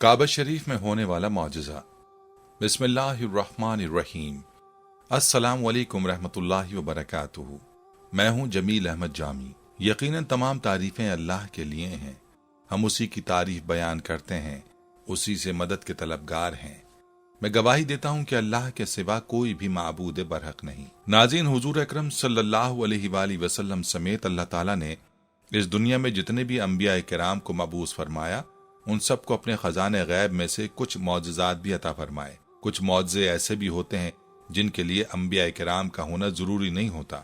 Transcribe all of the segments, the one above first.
काबा शरीफ में होने वाला मौजज़ा। बिस्मिल्लाहिर्रहमानिर्रहीम। अस्सलाम वालेकुम रहमतुल्लाहि व बरकातुहू। मैं हूँ जमील अहमद जामी। यकीनन तमाम तारीफ़ें अल्लाह के लिए हैं। हम उसी की तारीफ बयान करते हैं, उसी से मदद के तलबगार हैं। मैं गवाही देता हूँ कि अल्लाह के सिवा कोई भी माबूद बरहक नहीं। नाज़रीन, हुजूर अकरम सल्लल्लाहु अलैहि वसल्लम समेत अल्लाह ताला ने इस दुनिया में जितने भी अंबिया किराम को मबूस फरमाया, उन सबको अपने खजाने गैब में से कुछ मौजज़ात भी अता फरमाए। कुछ मौजज़े ऐसे भी होते हैं जिनके लिए अंबिया किराम का होना जरूरी नहीं होता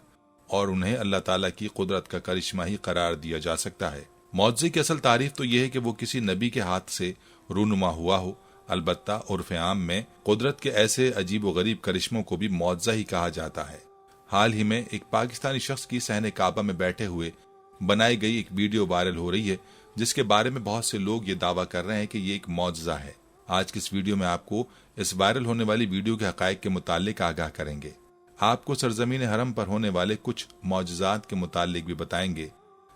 और उन्हें अल्लाह ताला की कुदरत का करिश्मा ही करार दिया जा सकता है। मौजज़े की असल तारीफ तो यह है कि वो किसी नबी के हाथ से रूनुमा हुआ हो। अलबत्ता उर्फ आम में कुदरत के ऐसे अजीब व गरीब करिश्मों को भी मौजज़ा ही कहा जाता है। हाल ही में एक पाकिस्तानी शख्स की सहने काबा में बैठे हुए बनाई गई एक वीडियो वायरल हो रही है, जिसके बारे में बहुत से लोग ये दावा कर रहे हैं कि ये एक मौजज़ा है। आज की इस वीडियो में आपको इस वायरल होने वाली वीडियो के हकायक के मुतालिक आगाह करेंगे। आपको सरजमीन हरम पर होने वाले कुछ मौजज़ात के मुतालिक भी बताएंगे।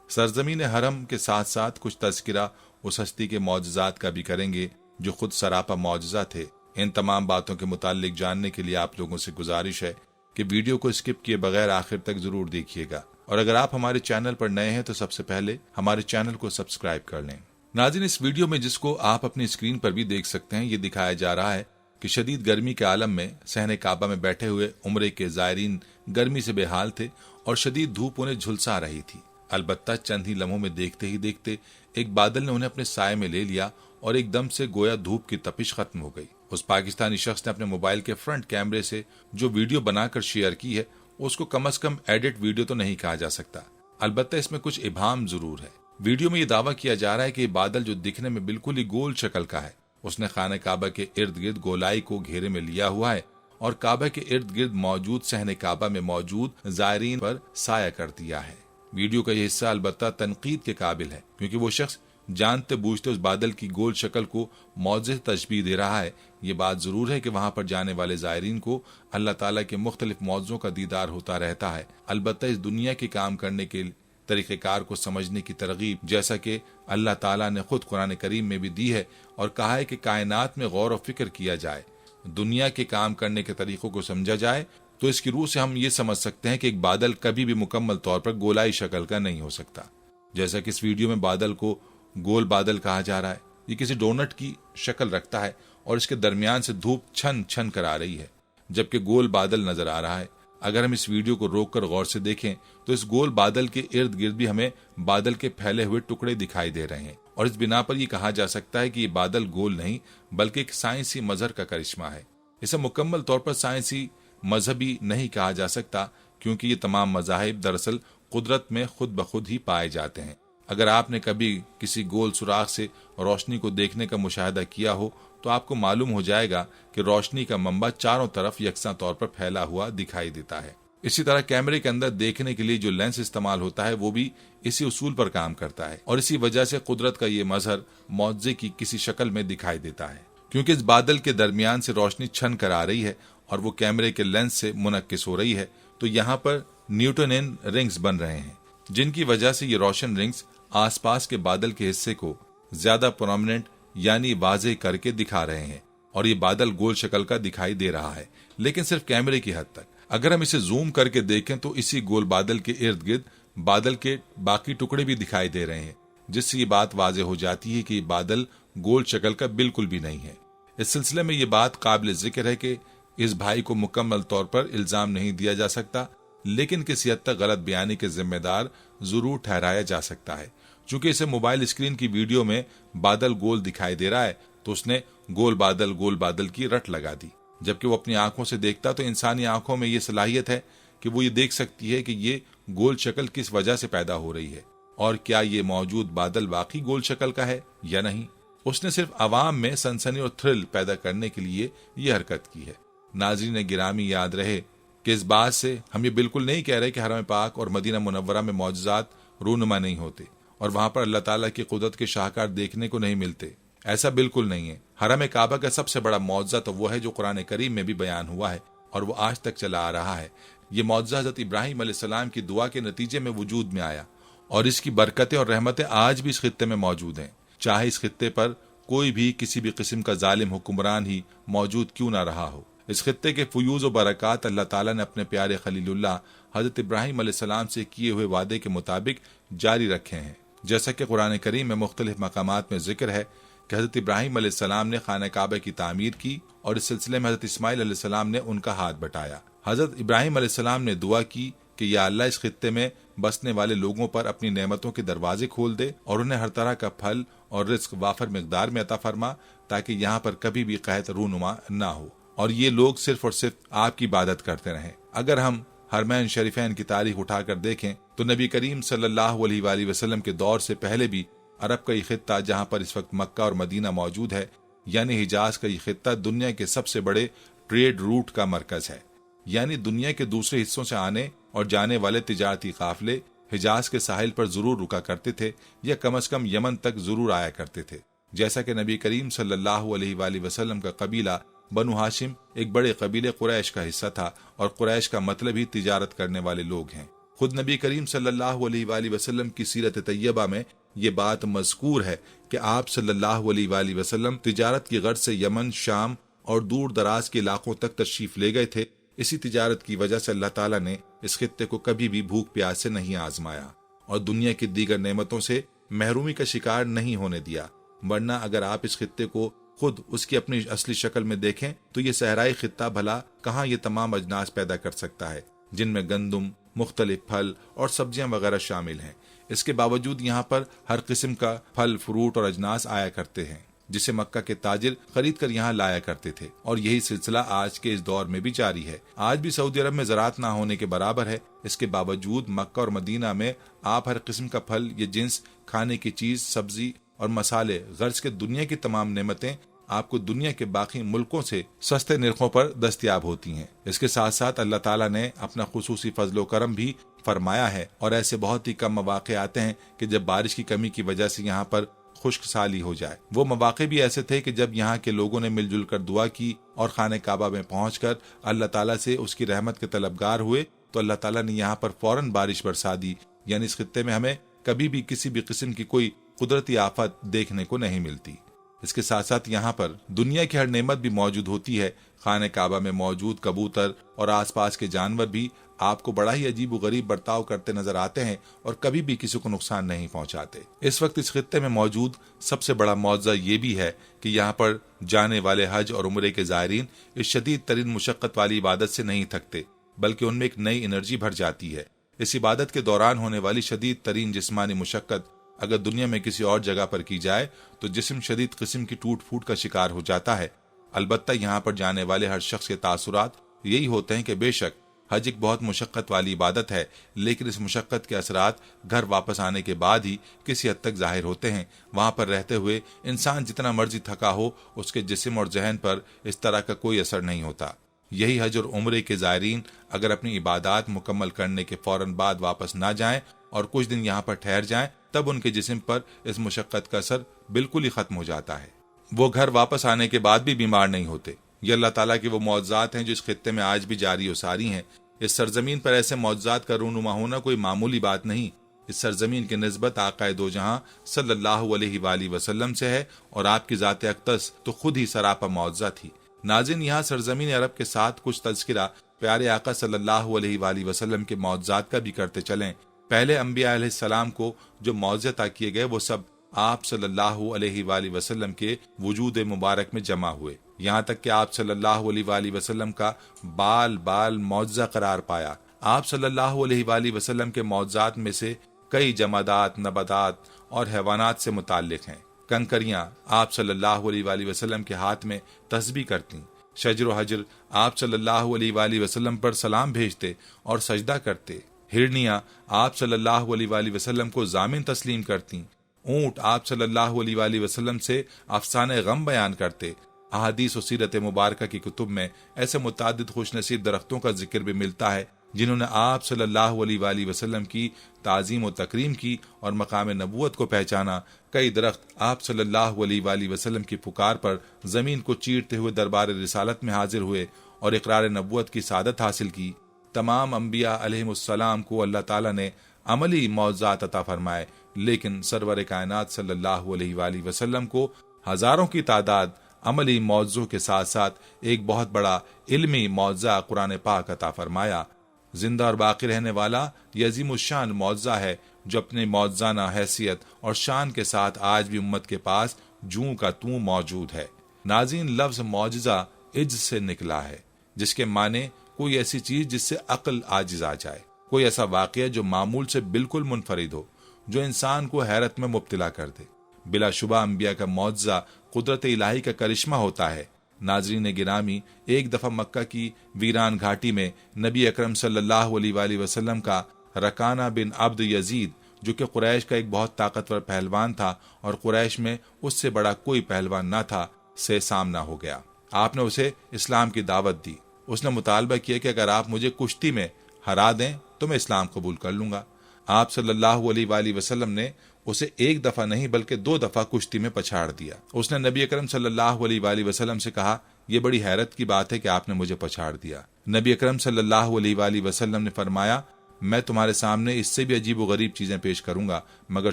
सरजमीन हरम के साथ साथ कुछ तज़किरा उस हस्ती के मौजज़ात का भी करेंगे जो खुद सरापा मौजज़ा थे। इन तमाम बातों के मुतालिक जानने के लिए आप लोगों से गुजारिश है कि वीडियो को स्किप किए बगैर आखिर तक जरूर देखिएगा, और अगर आप हमारे चैनल पर नए हैं तो सबसे पहले हमारे चैनल को सब्सक्राइब कर लें। नाज़रीन, इस वीडियो में जिसको आप अपनी स्क्रीन पर भी देख सकते हैं, ये दिखाया जा रहा है कि शदीद गर्मी के आलम में सहने काबा में बैठे हुए उम्रे के ज़ायरीन गर्मी से बेहाल थे और शदीद धूप उन्हें झुलसा रही थी। अलबत्ता चंद ही लम्हों में देखते ही देखते एक बादल ने उन्हें अपने साये में ले लिया और एकदम से गोया धूप की तपिश खत्म हो गई। उस पाकिस्तानी शख्स ने अपने मोबाइल के फ्रंट कैमरे से जो वीडियो बनाकर शेयर की है, उसको कम से कम एडिट वीडियो तो नहीं कहा जा सकता। अलबत्ता इसमें कुछ इबाम जरूर है। वीडियो में ये दावा किया जा रहा है कि ये बादल जो दिखने में बिल्कुल ही गोल शक्ल का है, उसने खाने काबा के इर्द गिर्द गोलाई को घेरे में लिया हुआ है और काबा के इर्द गिर्द मौजूद सहने काबा में मौजूद ज़ायरीन पर साया कर दिया है। वीडियो का यह हिस्सा अलबत्ता तनकीद के काबिल है, क्योंकि वो शख्स जानते बूझते उस बादल की गोल शक्ल को मौजज़े तशबीह दे रहा है। ये बात जरूर है कि वहां पर जाने वाले ज़ायरीन को अल्लाह ताला के मुख्तलिफ मौजज़ों का दीदार होता रहता है। अलबत्ता इस दुनिया के काम करने के तरीक़ेकार को समझने की तरगीब, जैसा कि अल्लाह ताला ने खुद कुरान करीम में भी दी है और कहा है कि कायनात में गौर व फिक्र किया जाए, दुनिया के काम करने के तरीकों को समझा जाए, तो इसकी रूह से हम ये समझ सकते हैं कि एक बादल कभी भी मुकम्मल तौर पर गोलाई शक्ल का नहीं हो सकता। जैसा कि इस वीडियो में बादल को गोल बादल कहा जा रहा है, ये किसी डोनट की शक्ल रखता है और इसके दरमियान से धूप छन छन कर आ रही है, जबकि गोल बादल नजर आ रहा है। अगर हम इस वीडियो को रोक कर गौर से देखें तो इस गोल बादल के इर्द गिर्द भी हमें बादल के फैले हुए टुकड़े दिखाई दे रहे हैं, और इस बिना पर यह कहा जा सकता है कि ये बादल गोल नहीं बल्कि एक साइंसी मजहर का करिश्मा है। इसे मुकम्मल तौर पर साइंसी मजहबी नहीं कहा जा सकता, क्योंकि ये तमाम मज़ाहिब दरअसल कुदरत में खुद ब खुद ही पाए जाते हैं। अगर आपने कभी किसी गोल सुराख से रोशनी को देखने का मुशाहिदा किया हो तो आपको मालूम हो जाएगा कि रोशनी का मंबा चारों तरफ यकसा तौर पर फैला हुआ दिखाई देता है। इसी तरह कैमरे के अंदर देखने के लिए जो लेंस इस्तेमाल होता है वो भी इसी उसूल पर काम करता है, और इसी वजह से कुदरत का ये मजहर मौजज़े की किसी शक्ल में दिखाई देता है। क्योंकि इस बादल के दरमियान से रोशनी छन कर आ रही है और वो कैमरे के लेंस से मुनक्किस हो रही है, तो यहाँ पर न्यूटोनियन रिंग्स बन रहे हैं, जिनकी वजह से ये रोशन रिंग्स आसपास के बादल के हिस्से को ज्यादा प्रोमिनेंट यानी वाज़ेह करके दिखा रहे हैं, और ये बादल गोल शक्ल का दिखाई दे रहा है, लेकिन सिर्फ कैमरे की हद तक। अगर हम इसे जूम करके देखें तो इसी गोल बादल के इर्द गिर्द बादल के बाकी टुकड़े भी दिखाई दे रहे हैं, जिससे ये बात वाज़ेह हो जाती है कि ये बादल गोल शक्ल का बिल्कुल भी नहीं है। इस सिलसिले में ये बात काबिल जिक्र है कि इस भाई को मुकम्मल तौर पर इल्जाम नहीं दिया जा सकता, लेकिन किसी हद तक गलत बयानी के जिम्मेदार जरूर ठहराया जा सकता है। चूंकि इसे मोबाइल स्क्रीन की वीडियो में बादल गोल दिखाई दे रहा है, तो उसने गोल बादल की रट लगा दी, जबकि वो अपनी आंखों से देखता तो इंसानी आंखों में ये सलाहियत है कि वो ये देख सकती है कि ये गोल शक्ल किस वजह से पैदा हो रही है और क्या ये मौजूद बादल वाकई गोल शक्ल का है या नहीं। उसने सिर्फ अवाम में सनसनी और थ्रिल पैदा करने के लिए ये हरकत की है। नाज़रीन गिरामी, याद रहे कि इस बात से हम ये बिल्कुल नहीं कह रहे कि हरम पाक और मदीना मुनव्वरा में मौजज़ात रूनुमा नहीं होते और वहां पर अल्लाह ताला की कुदरत के शाहकार देखने को नहीं मिलते। ऐसा बिल्कुल नहीं है। हरम काबा का सबसे बड़ा मौजज़ा तो वो है जो कुरान करीम में भी बयान हुआ है और वो आज तक चला आ रहा है। ये मौजज़ा हज़रत इब्राहीम अलैहिस्सलाम की दुआ के नतीजे में वजूद में आया और इसकी बरकतें और रहमतें आज भी इस खित्ते में मौजूद हैं। चाहे इस खित्ते पर कोई भी किसी भी किस्म का जालिम हुक्मरान ही मौजूद क्यों ना रहा हो। इस खित्ते के फयूज व बरक़ात अल्लाह ताला ने अपने प्यारे खलीलुल्लाह हज़रत इब्राहीम अलैहिस्सलाम से किए हुए वादे के मुताबिक जारी रखे हैं। जैसा कि कुरान करीम में मुख्तलिफ मकामात में जिक्र है कि हज़रत इब्राहीम अलैहिस्सलाम ने खाना काबा की तामीर की और इस सिलसिले में हज़रत इस्माइल अलैहिस्सलाम ने उनका हाथ बटाया। हज़रत इब्राहीम अलैहिस्सलाम ने दुआ की कि या अल्लाह इस खित्ते में बसने वाले लोगों पर अपनी नेमतों के दरवाजे खोल दे और उन्हें हर तरह का फल और रिस्क वाफर मिकदार में अता फरमा, ताकि यहाँ पर कभी भी कहत रूनुमा ना हो और ये लोग सिर्फ और सिर्फ आपकी इबादत करते रहें। अगर हम हरमैन शरीफैन की तारीख उठाकर देखें तो नबी करीम सल्लल्लाहु अलैहि वसल्लम के दौर से पहले भी अरब का ये खित्ता, जहाँ पर इस वक्त मक्का और मदीना मौजूद है, यानी हिजाज का ये खित्ता दुनिया के सबसे बड़े ट्रेड रूट का मरकज है। यानी दुनिया के दूसरे हिस्सों से आने और जाने वाले तिजारती काफिले हिजाज के साहिल पर जरूर रुका करते थे या कम से कम यमन तक जरूर आया करते थे। जैसा कि नबी करीम सल्लल्लाहु अलैहि वसल्लम का कबीला बनु हाशिम एक बड़े कबीले कुरैश का हिस्सा था और कुरैश का मतलब ही तिजारत करने वाले लोग हैं। खुद नबी करीम सल्लल्लाहु अलैहि वसल्लम की सीरत तैयबा में ये बात मज़कूर है कि आप सल्लल्लाहु अलैहि वसल्लम तिजारत की गर्ज से यमन, शाम और दूर दराज के इलाकों तक तशरीफ ले गए थे। इसी तिजारत की वजह से अल्लाह ताला ने इस खित्ते को कभी भी भूख प्यास से नहीं आजमाया और दुनिया की दीगर नेमतों से महरूमी का शिकार नहीं होने दिया। वरना अगर आप इस खित्ते को खुद उसकी अपनी असली शक्ल में देखें तो ये सहराई खित्ता भला कहाँ ये तमाम अजनास पैदा कर सकता है, जिनमें गंदुम, मुख्तलिफ फल और सब्जियां वगैरह शामिल हैं। इसके बावजूद यहाँ पर हर किस्म का फल, फ्रूट और अजनास आया करते हैं, जिसे मक्का के ताजिर खरीद कर यहाँ लाया करते थे और यही सिलसिला आज के इस दौर में भी जारी है। आज भी सऊदी अरब में ज़राअत ना होने के बराबर है। इसके बावजूद मक्का और मदीना में आप हर किस्म का फल, ये जिन्स, खाने की चीज, सब्जी और मसाले, गर्ज के दुनिया की तमाम नेमतें आपको दुनिया के बाकी मुल्कों से सस्ते निर्खों पर दस्तयाब होती हैं। इसके साथ साथ अल्लाह ताला ने अपना खुसूसी फजलो करम भी फरमाया है और ऐसे बहुत ही कम मौके आते हैं कि जब बारिश की कमी की वजह से यहाँ पर खुश्क साली हो जाए। वो मौके भी ऐसे थे कि जब यहाँ के लोगों ने मिलजुल कर दुआ की और खाने काबा में पहुंचकर अल्लाह ताला से उसकी रहमत के तलबगार हुए तो अल्लाह ताला ने यहाँ पर फौरन बारिश बरसा दी। यानी इस खित्ते में हमें कभी भी किसी भी किस्म की कोई कुदरती आफत देखने को नहीं मिलती। इसके साथ साथ यहाँ पर दुनिया की हर नेमत भी मौजूद होती है। खाने काबा में मौजूद कबूतर और आसपास के जानवर भी आपको बड़ा ही अजीब व गरीब बर्ताव करते नजर आते हैं और कभी भी किसी को नुकसान नहीं पहुंचाते। इस वक्त इस खित्ते में मौजूद सबसे बड़ा मौज़ा ये भी है कि यहाँ पर जाने वाले हज और उम्रे के ज़ायरीन इस शदीद तरीन मुशक्क़त वाली इबादत से नहीं थकते, बल्कि उनमें एक नई एनर्जी भर जाती है। इस इबादत के दौरान होने वाली शदीद तरीन जिस्मानी मुशक्क़त अगर दुनिया में किसी और जगह पर की जाए तो जिस्म शदीद किस्म की टूट फूट का शिकार हो जाता है। अलबत्ता यहाँ पर जाने वाले हर शख्स के तासुरात यही होते हैं कि बेशक हज एक बहुत मुशक्क़त वाली इबादत है, लेकिन इस मुशक्क़त के असरात घर वापस आने के बाद ही किसी हद तक जाहिर होते हैं। वहाँ पर रहते हुए इंसान जितना मर्जी थका हो, उसके जिस्म और जहन पर इस तरह का कोई असर नहीं होता। यही हज और उम्रे के ज़ायरीन अगर अपनी इबादत मुकम्मल करने के फौरन बाद वापस ना जाएं और कुछ दिन यहाँ पर ठहर जाएं, तब उनके जिस्म पर इस मुशक्क़त का असर बिल्कुल ही खत्म हो जाता है। वो घर वापस आने के बाद भी बीमार नहीं होते। ये अल्लाह ताला के वो मौज़ात हैं जो इस खित्ते में आज भी जारी और सारी हैं। इस सरजमीन पर ऐसे मौज़ात का रूनुमा होना कोई मामूली बात नहीं। इस सरजमीन की निस्बत आक़ाए दो जहां सल्लल्लाहु अलैहि वसल्लम से है और आपकी ज़ात अक़दस तो खुद ही सरापा मौज़ा थी। नाज़रीन, यहाँ सरजमीन अरब के साथ कुछ तज़किरा प्यारे आका सल्लल्लाहु अलैहि वसल्लम के मौज़ात का भी करते चलें। पहले अंबिया अलैहिस्सलाम को जो मौज़े अता किए गए वो सब आप सल्लल्लाहु अलैहि वसल्लम के वजूद मुबारक में जमा हुए। यहाँ तक कि आप सल्लल्लाहु अलैहि वसल्लम का बाल बाल मौज़ा करार पाया। आप सल्लल्लाहु अलैहि वसल्लम के मौज़ात में से कई जमादात, नबातात और हैवानात से मुताल्लिक हैं। कंकरियां आप सल्लल्लाहु अलैहि वसल्लम के हाथ में तस्बीह करती। शजर हजर आप सल्लल्लाहु अलैहि वसल्लम पर सलाम भेजते और सजदा करते। हिरनियां आप सल्लल्लाहु अलैहि वसल्लम को जामिन तस्लीम करती। ऊंट आप सल्लल्लाहु अलैहि वसल्लम से अफसाने गम बयान करते। अहादीस और सीरत मुबारका की कुतुब में ऐसे मुतादिद खुशनसीब दरख्तों का जिक्र भी मिलता है जिन्होंने आप सल्लल्लाहु अलैहि वसल्लम की ताज़ीम और तकरीम की और मकाम नबूवत को पहचाना। कई दरख्त आप सल्लल्लाहु अलैहि वसल्लम की पुकार पर जमीन को चीरते हुए दरबार रिसालत में हाजिर हुए और इकरार नबूवत की सादत हासिल की। तमाम अंबिया अलैहिमुस्सलाम को अल्लाह ताला ने अमली मौज़ात अता फरमाए, लेकिन सरवर कायनात सल्लल्लाहु अलैहि वसल्लम को हजारों की तादाद अमली मौजों के साथ साथ एक बहुत बड़ा इल्मी मौजा कुरान पाक अता फरमाया। जिंदा और बाकी रहने वाला ये अजीमुशान मौजा है जो अपने मौजाना हैसियत और शान के साथ आज भी उम्मत के पास जूं का तू मौजूद है। नाज़रीन, लफ्ज मौजज़ा इज से निकला है, जिसके माने कोई ऐसी चीज जिससे अक्ल आजिज आ जाए, कोई ऐसा वाक़या जो मामूल से बिल्कुल मुनफरिद हो, जो इंसान को हैरत में मुब्तला कर दे। बिलाशुबा अंबिया का मौजज़ा कुदरत इलाही का करिश्मा होता है। नाजरीन गिरामी, एक दफा मक्का की वीरान घाटी में नबी अकरम सल्लल्लाहु अलैहि वसल्लम का रकाना बिन अब्द यजीद, जो कि कुरैश का एक बहुत ताकतवर पहलवान था और कुरैश में उससे बड़ा कोई पहलवान न था, से सामना हो गया। आपने उसे इस्लाम की दावत दी। उसने मुतालबा किया कि अगर आप मुझे कुश्ती में हरा दें तो मैं इस्लाम कबूल कर लूंगा। आप सल्लल्लाहु अलैहि वसल्लम ने उसे एक दफा नहीं बल्कि 2 दफा कुश्ती में पछाड़ दिया। उसने नबी अकरम सल्लल्लाहु अलैहि वसल्लम से कहा, यह बड़ी हैरत की बात है कि आपने मुझे पछाड़ दिया। नबी अकरम सल्लल्लाहु अलैहि वसल्लम ने फरमाया, मैं तुम्हारे सामने इससे भी अजीब व गरीब चीजें पेश करूंगा, मगर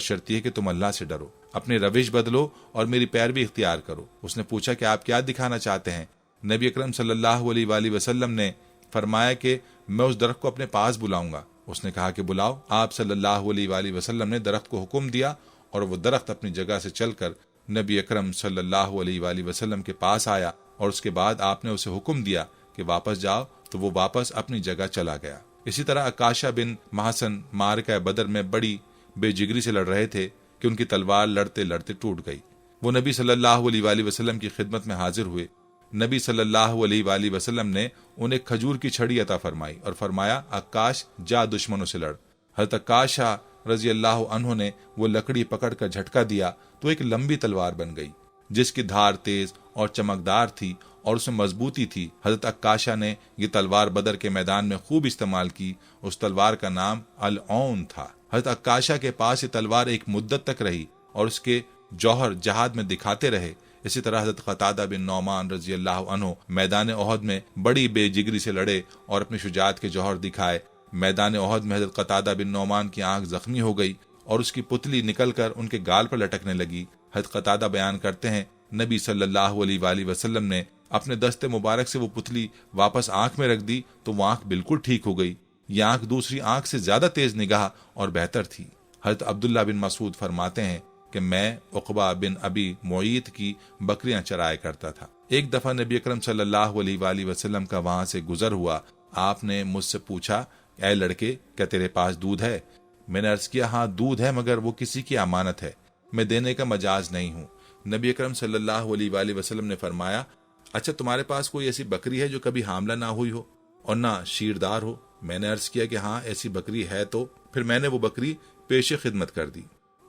शर्त यह कि तुम अल्लाह से डरो, अपनी रविश बदलो और मेरी पैरवी इख्तियार करो। उसने पूछा कि आप क्या दिखाना चाहते हैं? नबी अकरम सल्लल्लाहु अलैहि वसल्लम ने फरमाया कि मैं उस दरख्त को अपने पास बुलाऊंगा। उसने कहा कि बुलाओ। आप सल्लल्लाहु अलैहि वसल्लम ने दरख्त को हुक्म दिया और वो दरख्त अपनी जगह से चलकर नबी अकरम सल्लल्लाहु अलैहि वसल्लम के पास आया और उसके बाद आपने उसे हुक्म दिया कि वापस जाओ, तो वो वापस अपनी जगह चला गया। इसी तरह अकाशा बिन महसन मारका बदर में बड़ी बेजिगरी से लड़ रहे थे कि उनकी तलवार लड़ते लड़ते टूट गई। वो नबी सल्लल्लाहु अलैहि वसल्लम की खिदमत में हाजिर हुए। नबी सल्लल्लाहु अलैहि वसल्लम ने उन्हें खजूर की छड़ी अता फरमाई और फरमाया, अक्काश जा दुश्मनों से लड़। हज़रत अक्काशा रजी अल्लाह अन्हु ने वो लकड़ी पकड़कर झटका दिया तो एक लंबी तलवार बन गई, जिसकी धार तेज और चमकदार थी और उसमें मजबूती थी। हज़रत अक्काशा ने ये तलवार बदर के मैदान में खूब इस्तेमाल की। उस तलवार का नाम अल-औन था। हज़रत अक्काशा के पास ये तलवार एक मुद्दत तक रही और उसके जौहर जहाद में दिखाते रहे। इसी तरह हज़रत क़तादा बिन नौमान रजी अल्लाह अन्हु मैदान ओहद में बड़ी बेजिगरी से लड़े और अपनी शुजाअत के जौहर दिखाए। मैदान ओहद में हज़रत क़तादा बिन नौमान की आंख जख्मी हो गई और उसकी पुतली निकलकर उनके गाल पर लटकने लगी। हज़रत क़तादा बयान करते हैं, नबी सल्लल्लाहु अलैहि वसल्लम ने अपने दस्ते मुबारक से वो पुतली वापस आंख में रख दी तो वो आंख बिल्कुल ठीक हो गई। ये आंख दूसरी आंख से ज्यादा तेज निगाह और बेहतर थी। हज़रत अब्दुल्ला बिन मसूद फरमाते हैं कि मैं उक़बा बिन अबी मुईत की बकरियां चराया करता था। एक दफा नबी अकरम सल्लल्लाहु अलैहि वसल्लम का वहां से गुजर हुआ। आपने मुझसे पूछा, ऐ लड़के, क्या तेरे पास दूध है? मैंने अर्ज किया, हाँ दूध है, मगर वो किसी की अमानत है, मैं देने का मजाज नहीं हूँ। नबी अकरम सल्लल्लाहु अलैहि वसल्लम ने फरमाया, अच्छा तुम्हारे पास कोई ऐसी बकरी है जो कभी हामला ना हुई हो और ना शीरदार हो? मैंने अर्ज किया कि हाँ ऐसी बकरी है। तो फिर मैंने वो बकरी पेशे खिदमत कर दी।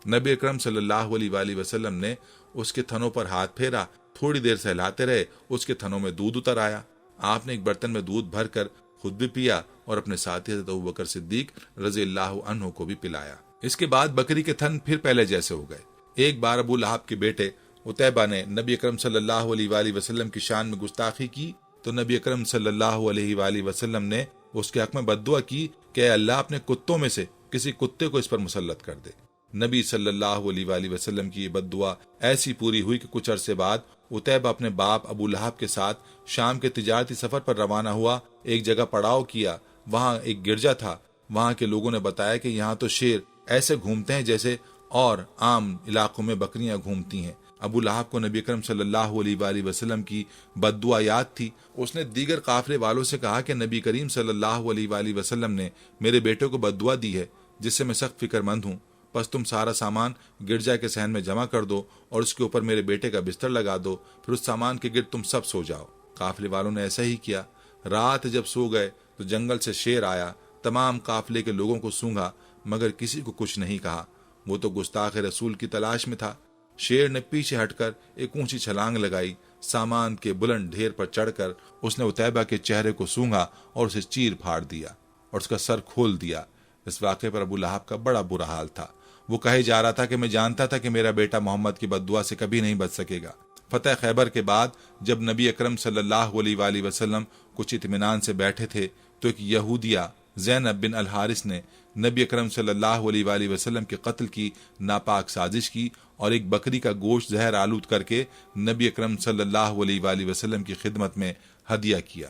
नबी अकरम सल्लल्लाहु अलैहि वसल्लम ने उसके थनों पर हाथ फेरा, थोड़ी देर सहलाते रहे, उसके थनों में दूध उतर आया। आपने एक बर्तन में दूध भर कर खुद भी पिया और अपने साथी हज़रत अबू बकर सिद्दीक रज़ी अल्लाह अन्हु को भी पिलाया। इसके बाद बकरी के थन फिर पहले जैसे हो गए। एक बार अबू लहाब के बेटे उतैबा ने नबी अकरम सल्लल्लाहु अलैहि वसल्लम की शान में गुस्ताखी की तो नबी अकरम सल्लल्लाहु अलैहि वसल्लम ने उसके हक में बद्दुआ की कि अल्लाह अपने कुत्तों में से किसी कुत्ते को इस पर मुसल्लत कर दे। नबी सल्लल्लाहु अलैहि वसल्लम की ये बद्दुआ ऐसी पूरी हुई कि कुछ अरसे बाद उतैबा अपने बाप अबू लहाब के साथ शाम के तिजारती सफर पर रवाना हुआ। एक जगह पड़ाव किया, वहां एक गिरजा था। वहां के लोगों ने बताया कि यहाँ तो शेर ऐसे घूमते हैं जैसे और आम इलाकों में बकरियां घूमती हैं। अबू लहाब को नबी अकरम सल्लल्लाहु अलैहि वसल्लम की बद्दुआ याद थी। उसने दीगर काफिले वालों से कहा कि नबी करीम सल्लल्लाहु अलैहि वसल्लम ने मेरे बेटे को बद्दुआ दी है, जिससे मैं सख्त फिक्रमंद हूँ। बस तुम सारा सामान गिरजा के सहन में जमा कर दो और उसके ऊपर मेरे बेटे का बिस्तर लगा दो, फिर उस सामान के गिर्द तुम सब सो जाओ। काफिले वालों ने ऐसा ही किया। रात जब सो गए तो जंगल से शेर आया, तमाम काफिले के लोगों को सूंघा मगर किसी को कुछ नहीं कहा। वो तो गुस्ताख रसूल की तलाश में था। शेर ने पीछे हटकर एक ऊंची छलांग लगाई। सामान के बुलंद ढेर पर चढ़कर उसने उतैबा के चेहरे को सूंघा और उसे चीर फाड़ दिया और उसका सर खोल दिया। इस वाक़े पर अबू लहाब का बड़ा बुरा हाल था। वो कहे जा रहा था कि मैं जानता था कि मेरा बेटा मोहम्मद की बद्दुआ से कभी नहीं बच सकेगा। फतेह खैबर के बाद जब नबी अकरम सल्लल्लाहु अलैहि वसल्लम कुछ इत्मीनान से बैठे थे तो एक यहूदिया زینب بن الحارث نے نبی اکرم صلی اللہ علیہ وآلہ وسلم کے قتل کی ناپاک سازش کی اور ایک بکری کا گوشت زہر آلود کر کے نبی اکرم صلی اللہ علیہ وآلہ وسلم کی خدمت میں ہدیہ کیا۔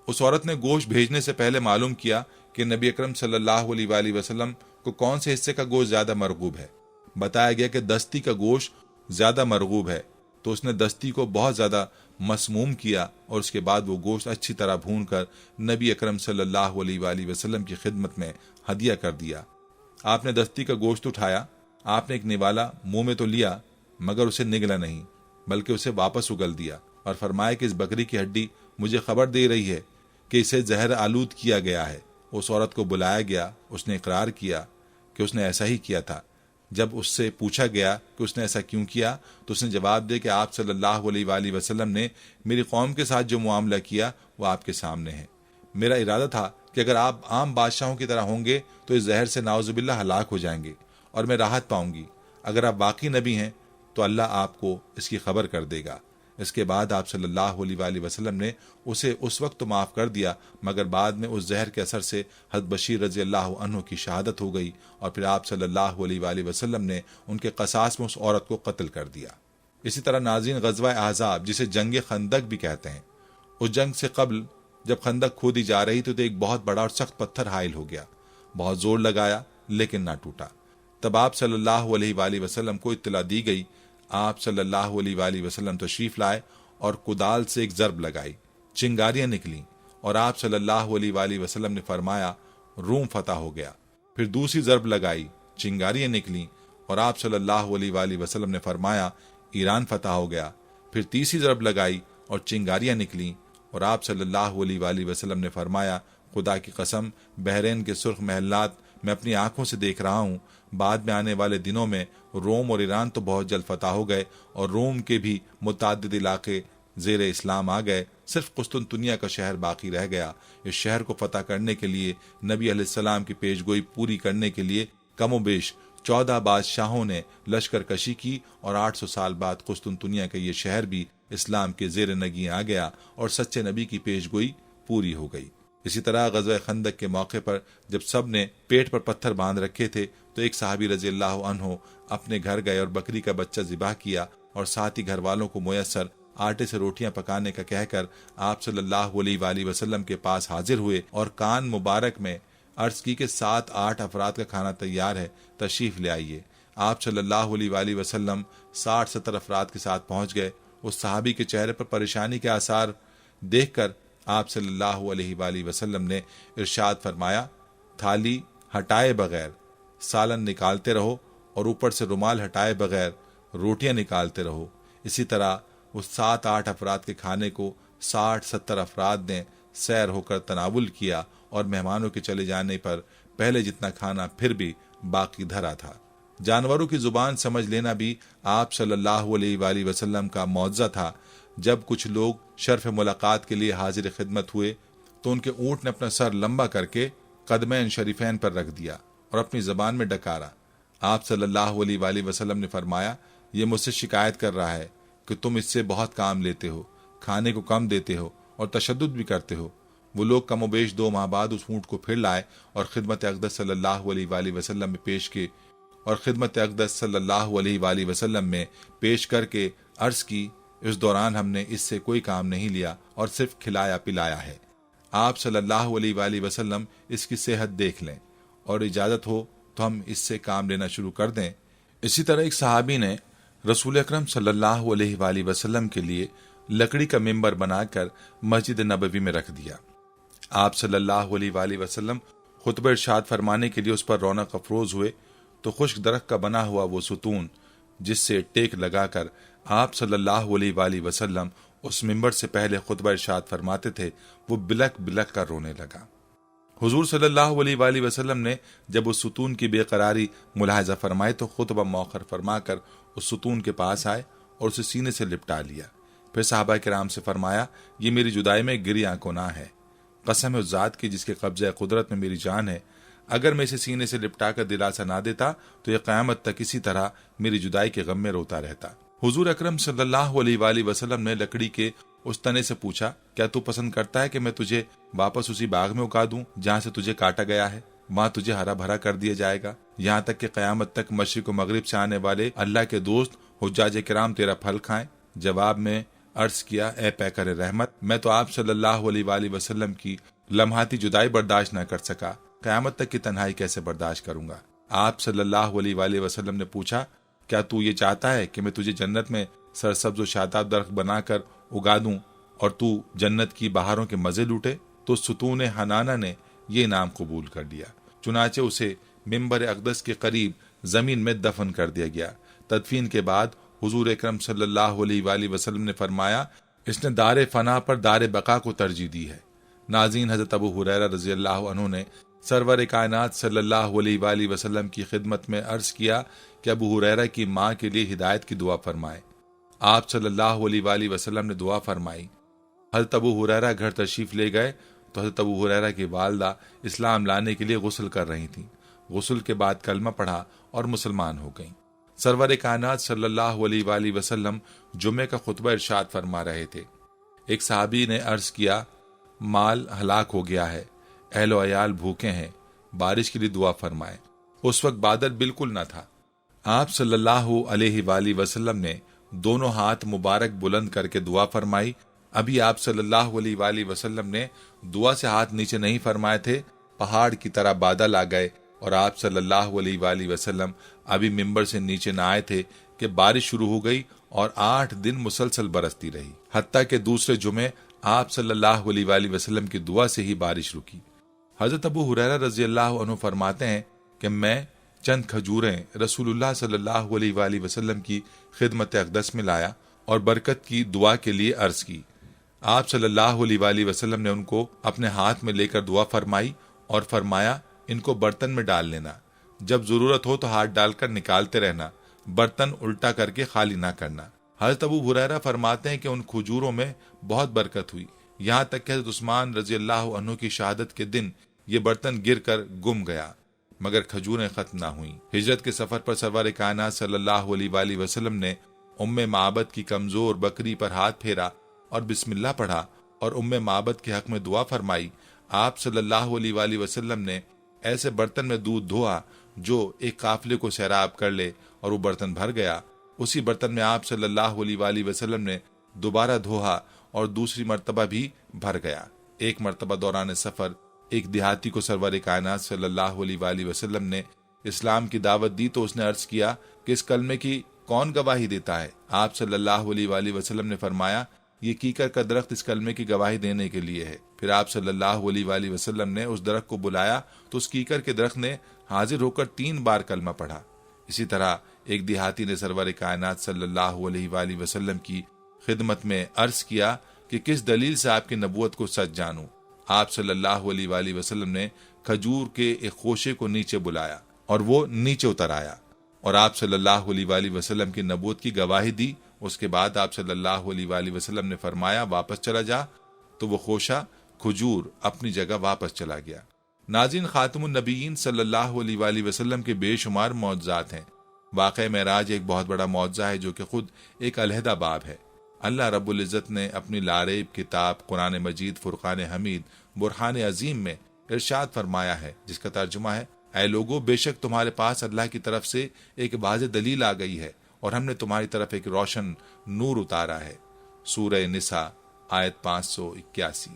اس عورت نے گوشت بھیجنے سے پہلے معلوم کیا کہ نبی اکرم صلی اللہ علیہ وآلہ وسلم کو کون سے حصے کا گوشت زیادہ مرغوب ہے۔ بتایا گیا کہ دستی کا گوشت زیادہ مرغوب ہے، تو اس نے دستی کو بہت زیادہ مسموم کیا اور اس کے بعد وہ گوشت اچھی طرح بھون کر نبی اکرم صلی اللہ علیہ وآلہ وسلم کی خدمت میں ہدیہ کر دیا۔ آپ نے دستی کا گوشت اٹھایا، آپ نے ایک نوالا منہ میں تو لیا مگر اسے نگلا نہیں، بلکہ اسے واپس اگل دیا اور فرمایا کہ اس بکری کی ہڈی مجھے خبر دے رہی ہے کہ اسے زہر آلود کیا گیا ہے۔ اس عورت کو بلایا گیا، اس نے اقرار کیا کہ اس نے ایسا ہی کیا تھا۔ جب اس سے پوچھا گیا کہ اس نے ایسا کیوں کیا تو اس نے جواب دیا کہ آپ صلی اللہ علیہ وآلہ وسلم نے میری قوم کے ساتھ جو معاملہ کیا وہ آپ کے سامنے ہے۔ میرا ارادہ تھا کہ اگر آپ عام بادشاہوں کی طرح ہوں گے تو اس زہر سے نعوذ باللہ ہلاک ہو جائیں گے اور میں راحت پاؤں گی۔ اگر آپ واقعی نبی ہیں تو اللہ آپ کو اس کی خبر کر دے گا۔ اس کے بعد آپ صلی اللہ علیہ وآلہ وسلم نے اسے اس وقت تو معاف کر دیا، مگر بعد میں اس زہر کے اثر سے حضرت بشیر رضی اللہ عنہ کی شہادت ہو گئی اور پھر آپ صلی اللہ علیہ وآلہ وسلم نے ان کے قصاص میں اس عورت کو قتل کر دیا۔ اسی طرح ناظرین، غزوہ احزاب جسے جنگ خندق بھی کہتے ہیں، اس جنگ سے قبل جب خندق کھودی جا رہی تو ایک بہت بڑا اور سخت پتھر حائل ہو گیا۔ بہت زور لگایا لیکن نہ ٹوٹا۔ تب آپ صلی اللہ علیہ وآلہ وسلم کو اطلاع دی گئی۔ آپ صلی اللہ علیہ وآلہ وسلم تشریف لائے اور کدال سے ایک ضرب لگائی، چنگاریاں نکلیں اور آپ صلی اللہ علیہ وآلہ وسلم نے فرمایا روم فتح ہو گیا۔ پھر دوسری ضرب لگائی، چنگاریاں نکلیں اور آپ صلی اللہ علیہ وآلہ وسلم نے فرمایا ایران فتح ہو گیا۔ پھر تیسری ضرب لگائی اور چنگاریاں نکلیں اور آپ صلی اللہ علیہ وآلہ وسلم نے فرمایا خدا کی قسم، بحرین کے سرخ محلات میں اپنی آنکھوں سے دیکھ رہا ہوں۔ بعد میں آنے والے دنوں میں روم اور ایران تو بہت جلد فتح ہو گئے اور روم کے بھی متعدد علاقے زیر اسلام آ گئے، صرف قسطنطنیہ کا شہر باقی رہ گیا۔ اس شہر کو فتح کرنے کے لیے نبی علیہ السلام کی پیشگوئی پوری کرنے کے لیے کم و بیش 14 بادشاہوں نے لشکر کشی کی اور 800 سال بعد قسطنطنیہ کا یہ شہر بھی اسلام کے زیر نگین آ گیا اور سچے نبی کی پیشگوئی پوری ہو گئی۔ اسی طرح غزوہ خندق کے موقع پر جب سب نے پیٹ پر پتھر باندھ رکھے تھے تو ایک صحابی رضی اللہ عنہ اپنے گھر گئے اور بکری کا بچہ ذبح کیا اور ساتھ ہی گھر والوں کو میسر آٹے سے روٹیاں پکانے کا کہہ کر آپ صلی اللہ علیہ وآلہ وسلم کے پاس حاضر ہوئے اور کان مبارک میں عرض کی کہ 7-8 افراد کا کھانا تیار ہے، تشریف لے آئیے۔ آپ صلی اللہ علیہ وآلہ وسلم 60-70 افراد کے ساتھ پہنچ گئے۔ اس صحابی کے چہرے پر پریشانی کے آثار دیکھ کر آپ صلی اللہ علیہ وآلہ وسلم نے ارشاد فرمایا تھالی ہٹائے بغیر سالن نکالتے رہو اور اوپر سے رومال ہٹائے بغیر روٹیاں نکالتے رہو۔ اسی طرح اس 7-8 افراد کے کھانے کو 60-70 افراد نے سیر ہو کر تناول کیا اور مہمانوں کے چلے جانے پر پہلے جتنا کھانا پھر بھی باقی دھرا تھا۔ جانوروں کی زبان سمجھ لینا بھی آپ صلی اللہ علیہ وآلہ وسلم کا معجزہ تھا۔ جب کچھ لوگ شرف ملاقات کے لیے حاضر خدمت ہوئے تو ان کے اونٹ نے اپنا سر لمبا کر کے قدمین شریفین پر رکھ دیا اور اپنی زبان میں ڈکارا۔ آپ صلی اللہ علیہ وآلہ وسلم نے فرمایا یہ مجھ سے شکایت کر رہا ہے کہ تم اس سے بہت کام لیتے ہو، کھانے کو کم دیتے ہو اور تشدد بھی کرتے ہو۔ وہ لوگ کم و بیش 2 ماہ بعد اس اونٹ کو پھر لائے اور خدمت اقدس صلی اللہ علیہ وآلہ وسلم میں پیش کیے اور خدمت اقدس صلی اللہ علیہ وآلہ وسلم میں پیش کر کے عرض کی اس دوران ہم نے اس سے کوئی کام نہیں لیا اور صرف کھلایا پلایا ہے۔ آپ صلی اللہ علیہ وآلہ وسلم اس کی صحت دیکھ لیں اور اجازت ہو تو ہم اس سے کام لینا شروع کر دیں۔ اسی طرح ایک صحابی نے رسول اکرم صلی اللہ علیہ وآلہ وسلم کے لیے لکڑی کا ممبر بنا کر مسجد نبوی میں رکھ دیا۔ آپ صلی اللہ علیہ وآلہ وسلم خطبہ ارشاد فرمانے کے لیے اس پر رونق افروز ہوئے تو خشک درخت کا بنا ہوا وہ ستون جس سے ٹیک لگا کر آپ صلی اللہ علیہ وآلہ وسلم اس ممبر سے پہلے خطبہ ارشاد فرماتے تھے، وہ بلک بلک کر رونے لگا۔ حضور صلی اللہ علیہ وآلہ وسلم نے جب اس ستون کی بے قراری ملاحظہ فرمائی تو خطبہ مؤخر فرما کر اس ستون کے پاس آئے اور اسے سینے سے لپٹا لیا۔ پھر صحابہ کرام سے فرمایا یہ میری جدائی میں گری آنکھوں نہ ہے، قسم ہے اس ذات کی جس کے قبضہ قدرت میں میری جان ہے، اگر میں اسے سینے سے لپٹا کر دلاسا نہ دیتا تو یہ قیامت تک اسی طرح میری جدائی کے غم میں روتا رہتا۔ حضور اکرم صلی اللہ علیہ وآلہ وسلم نے لکڑی کے उस तने से पूछा, क्या तू पसंद करता है कि मैं तुझे वापस उसी बाग में उगा दूं जहां से तुझे काटा गया है? वहां तुझे हरा भरा कर दिया जाएगा, यहाँ तक कि कयामत तक मशरिक और मगरिब से आने वाले अल्लाह के दोस्त हुज्जाज किराम तेरा फल खाएं। जवाब में अर्ज किया, ए पैकर रहमत, मैं तो आप सल्लल्लाहु अलैहि वसल्लम की लम्हाती जुदाई बर्दाश्त न कर सका, कयामत तक की तन्हाई कैसे बर्दाश्त करूंगा? आप सल्लल्लाहु अलैहि वसल्लम ने पूछा, क्या तू ये चाहता है कि मैं तुझे जन्नत में सरसब्ज और शादाब दरख्त बनाकर उगा दूं और तू जन्नत की बहारों के मजे लूटे? तो सुतून हनाना ने ये इनाम कबूल कर लिया। चुनाचे उसे मिंबर अक़दस के करीब जमीन में दफन कर दिया गया। तदफीन के बाद हुजूर अकरम सल्लल्लाहु अलैहि वसल्लम ने फरमाया, इसने दारे फना पर दारे बका को तरजीह दी है। नाज़रीन, हज़रत अबू हुरैरा रज़ी अल्लाह अन्हु ने सरवर कायनात सल्लल्लाहु अलैहि वसल्लम की खिदमत में अर्ज किया कि अबू हुरैरा की माँ के लिए हिदायत की दुआ फरमाए। आप सल्लल्लाहु अलैहि वसल्लम ने दुआ फरमाई। हज़रत अबू हुरैरा घर तशरीफ ले गए तो हज़रत अबू हुरैरा की वालदा इस्लाम लाने के लिए गुस्ल कर रही थीं। गुस्ल के बाद कलमा पढ़ा और मुसलमान हो गईं। सरवर कायनात सल्लल्लाहु अलैहि वसल्लम जुमे का खुतबा इरशाद फरमा रहे थे। एक सहाबी ने अर्ज किया, माल हलाक हो गया है, अहलो अयाल भूखे हैं, बारिश के लिए दुआ फरमाए। उस वक्त बादल बिल्कुल न था। आप सल्लल्लाहु अलैहि वसल्लम ने दोनों हाथ मुबारक बुलंद करके दुआ फरमाई। अभी आप सल्लल्लाहु अलैहि वसल्लम ने दुआ से हाथ नीचे नहीं फरमाए थे, पहाड़ की तरह बादल आ गए और आप सल्लल्लाहु अलैहि वसल्लम अभी मिंबर से नीचे न आए थे कि बारिश शुरू हो गई और 8 दिन मुसलसल बरसती रही। हत्ता के दूसरे जुमे आप सल्लल्लाहु अलैहि वसल्लम की दुआ से ही बारिश रुकी। हजरत अबू हुरैरा रज़ी अल्लाह अन्हु फरमाते हैं कि मैं चंद खजूरें रसूलुल्लाह सल्लल्लाहु अलैहि वसल्लम की खिदमत अक़दस में लाया और बरकत की दुआ के लिए अर्ज की। आप सल्लल्लाहु अलैहि वसल्लम ने उनको अपने हाथ में लेकर दुआ फरमाई और फरमाया, इनको बर्तन में डाल लेना, जब जरूरत हो तो हाथ डालकर निकालते रहना, बर्तन उल्टा करके खाली ना करना। हज़रत अबू हुरैरा फरमाते हैं कि उन खजूरों में बहुत बरकत हुई, यहाँ तक कि हज़रत उस्मान रज़ी अल्लाह अन्हु की शहादत के दिन ये बर्तन गिर कर गुम गया, मगर खजूरें खत्म ना हुई। हिजरत के सफर पर सरवर कायनात सल्लल्लाहु अलैहि वसल्लम ने उम्मे माबद की कमजोर बकरी पर हाथ फेरा और बिस्मिल्लाह पढ़ा और उम्मे माबद के हक में दुआ फरमाई। आप सल्लल्लाहु अलैहि वसल्लम ने ऐसे बर्तन में दूध धोआ जो एक काफिले को सैराब कर ले और वो बर्तन भर गया। उसी बर्तन में आप सल्लल्लाहु अलैहि वसल्लम ने दोबारा धोआ और दूसरी मर्तबा भी भर गया। एक मर्तबा दौरान सफर एक देहाती को सरवर कायनात सल्लल्लाहु अलैहि वसल्लम ने इस्लाम की दावत दी तो उसने अर्ज किया कि इस कलमे की कौन गवाही देता है? आप सल्लल्लाहु अलैहि वसल्लम ने फरमाया, ये कीकर का दरख्त इस कलमे की गवाही देने के लिए है। फिर आप सल्लल्लाहु अलैहि वसल्लम ने उस दरख्त को बुलाया तो उस कीकर के दरख्त ने हाजिर होकर 3 बार कलमा पढ़ा। इसी तरह एक देहाती ने सरवर कायनात सल्लल्लाहु अलैहि वसल्लम की खिदमत में अर्ज किया कि किस दलील से आपकी नबूवत को सच जानूं। आप सल्लल्लाहु अलैहि वसल्लम ने खजूर के एक खोशे को नीचे बुलाया और वो नीचे उतर आया और आप सल्लल्लाहु अलैहि वसल्लम की नबूवत की गवाही दी। उसके बाद आप सल्लल्लाहु अलैहि वसल्लम ने फरमाया, वापस चला जा, तो वो खोशा खजूर अपनी जगह वापस चला गया। नाज़रीन, खातमुन नबीयीन सल्लल्लाहु अलैहि वसल्लम के बेशुमार मौजज़ात हैं। वाक़या मेराज एक बहुत बड़ा मौजज़ा है जो कि खुद एक अलहदा बाब है। अल्लाह रब्बुल इज़्ज़त ने अपनी लारेब किताब कुरान मजीद फुरक़ान हमीद बुरहान अजीम में इरशाद फरमाया है, जिसका तर्जुमा है, ऐ लोगो, बेशक तुम्हारे पास अल्लाह की तरफ से एक वाज़ेह दलील आ गई है और हमने तुम्हारी तरफ एक रोशन नूर उतारा है। सूरह निसा आयत 581।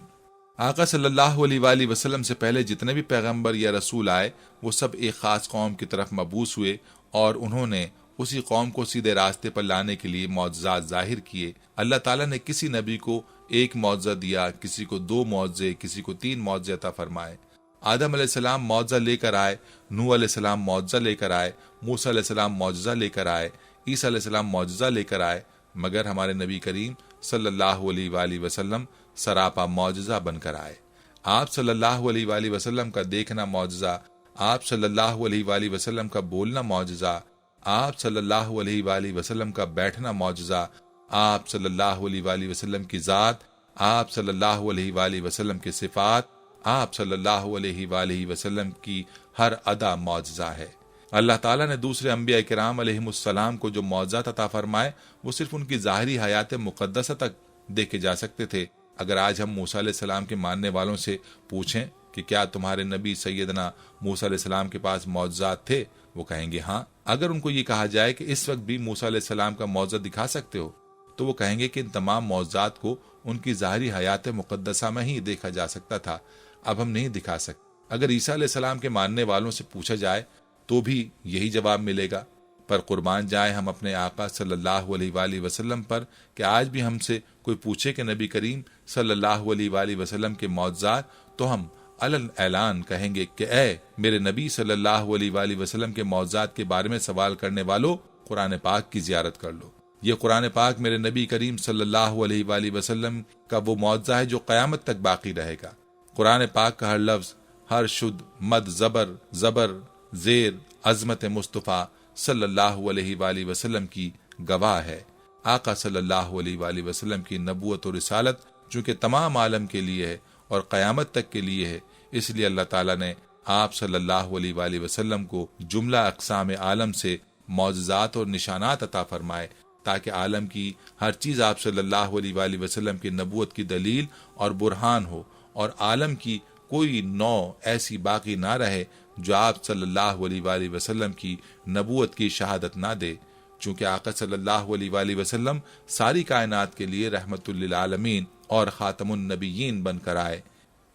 आका सल्लल्लाहु अलैहि वसल्लम से पहले जितने भी पैगंबर या रसूल आए वो सब एक खास कौम की तरफ मबूस हुए और उन्होंने उसी कौम को सीधे रास्ते पर लाने के लिए मौजज़ात जाहिर किए। अल्लाह ताला ने किसी नबी को एक मौजज़ा दिया, किसी को 2 मौजज़े, किसी को 3 मौजज़े अता फरमाए। आदम अलैहिस्सलाम मौजज़ा लेकर आए, नूह अलैहिस्सलाम मौजज़ा लेकर आए, मूसा अलैहिस्सलाम मौजज़ा लेकर आए, ईसा अलैहिस्सलाम मौजज़ा लेकर आए, मगर हमारे नबी करीम सल्लल्लाहु अलैहि वसल्लम सरापा मौजज़ा बनकर आए। आप सल्लल्लाहु अलैहि वसल्लम का देखना मौजज़ा, आप सल्लल्लाहु अलैहि वसल्लम का बोलना मौजज़ा, आप सल्लल्लाहु अलैहि वसल्लम का बैठना मौजज़ा, आप सल्लल्लाहु अलैहि वसल्लम की ज़ात, आप सल्लल्लाहु अलैहि वसल्लम की सिफ़ात, आप सल्लल्लाहु अलैहि वसल्लम की हर अदा मौजज़ा है। अल्लाह ताला ने दूसरे अंबिया किराम अलैहिमुस्सलाम को जो मौजज़ात अता फरमाए वो सिर्फ उनकी ज़ाहिरी हयात मुक़द्दसा तक देखे जा सकते थे। अगर आज हम मूसा अलैहिस्सलाम के मानने वालों से पूछें कि क्या तुम्हारे नबी सैयदना मूसा अलैहिस्सलाम के पास मौजज़ात थे, वो कहेंगे हाँ। अगर उनको ये कहा जाए कि इस वक्त भी मूसा अलैहिस्सलाम का मौजज़ा दिखा सकते हो, तो वो कहेंगे कि इन तमाम मौजज़ात को उनकी ज़ाहिरी हयात मुक़द्दसा में ही देखा जा सकता था, अब हम नहीं दिखा सकते। अगर ईसा अलैहिस्सलाम के मानने वालों से पूछा जाए तो भी यही जवाब मिलेगा। पर कुर्बान जाए हम अपने आका सल्लल्लाहु अलैहि वसल्लम पर कि आज भी हमसे कोई पूछे कि नबी करीम सल्लल्लाहु अलैहि वसल्लम के मौजज़ात, तो हम अलल ऐलान कहेंगे कि ए मेरे नबी सल्लल्लाहु अलैहि वसल्लम के मौजज़ात के बारे में सवाल करने वालों, कुरान पाक की ज़ियारत कर लो। ये कुरान पाक मेरे नबी करीम सल्लल्लाहु अलैहि वसल्लम का वो मौजज़ा है जो क़यामत तक बाकी रहेगा। कुरान पाक का हर लफ्ज़, हर शुद्ध, मद, ज़बर, ज़ेर अज़मत मुस्तफ़ा सल्लल्लाहु अलैहि वसल्लम की गवाह है। आका सल्लल्लाहु अलैहि वसल्लम की नबूवत और रिसालत चूँकि तमाम आलम के लिए है और क़यामत तक के लिए है, इसलिए अल्लाह ताला ने आप सल्लल्लाहु अलैहि वसल्लम को जुमला अक़साम आलम से मौजज़ात और निशानात अता फरमाए, ताकि आलम की हर चीज़ आप सल्लल्लाहु अलैहि वसल्लम की नबूवत की दलील और बुरहान हो, और आलम की कोई नौ ऐसी बाकी ना रहे जो आप सल्लल्लाहु अलैहि वसल्लम की नबूवत की शहादत ना दे। चूँकि आका सल्लल्लाहु अलैहि वसल्लम सारी कायनात के लिए रहमतुल लिल आलमीन और ख़ातमुन नबिय्यीन बनकर आए,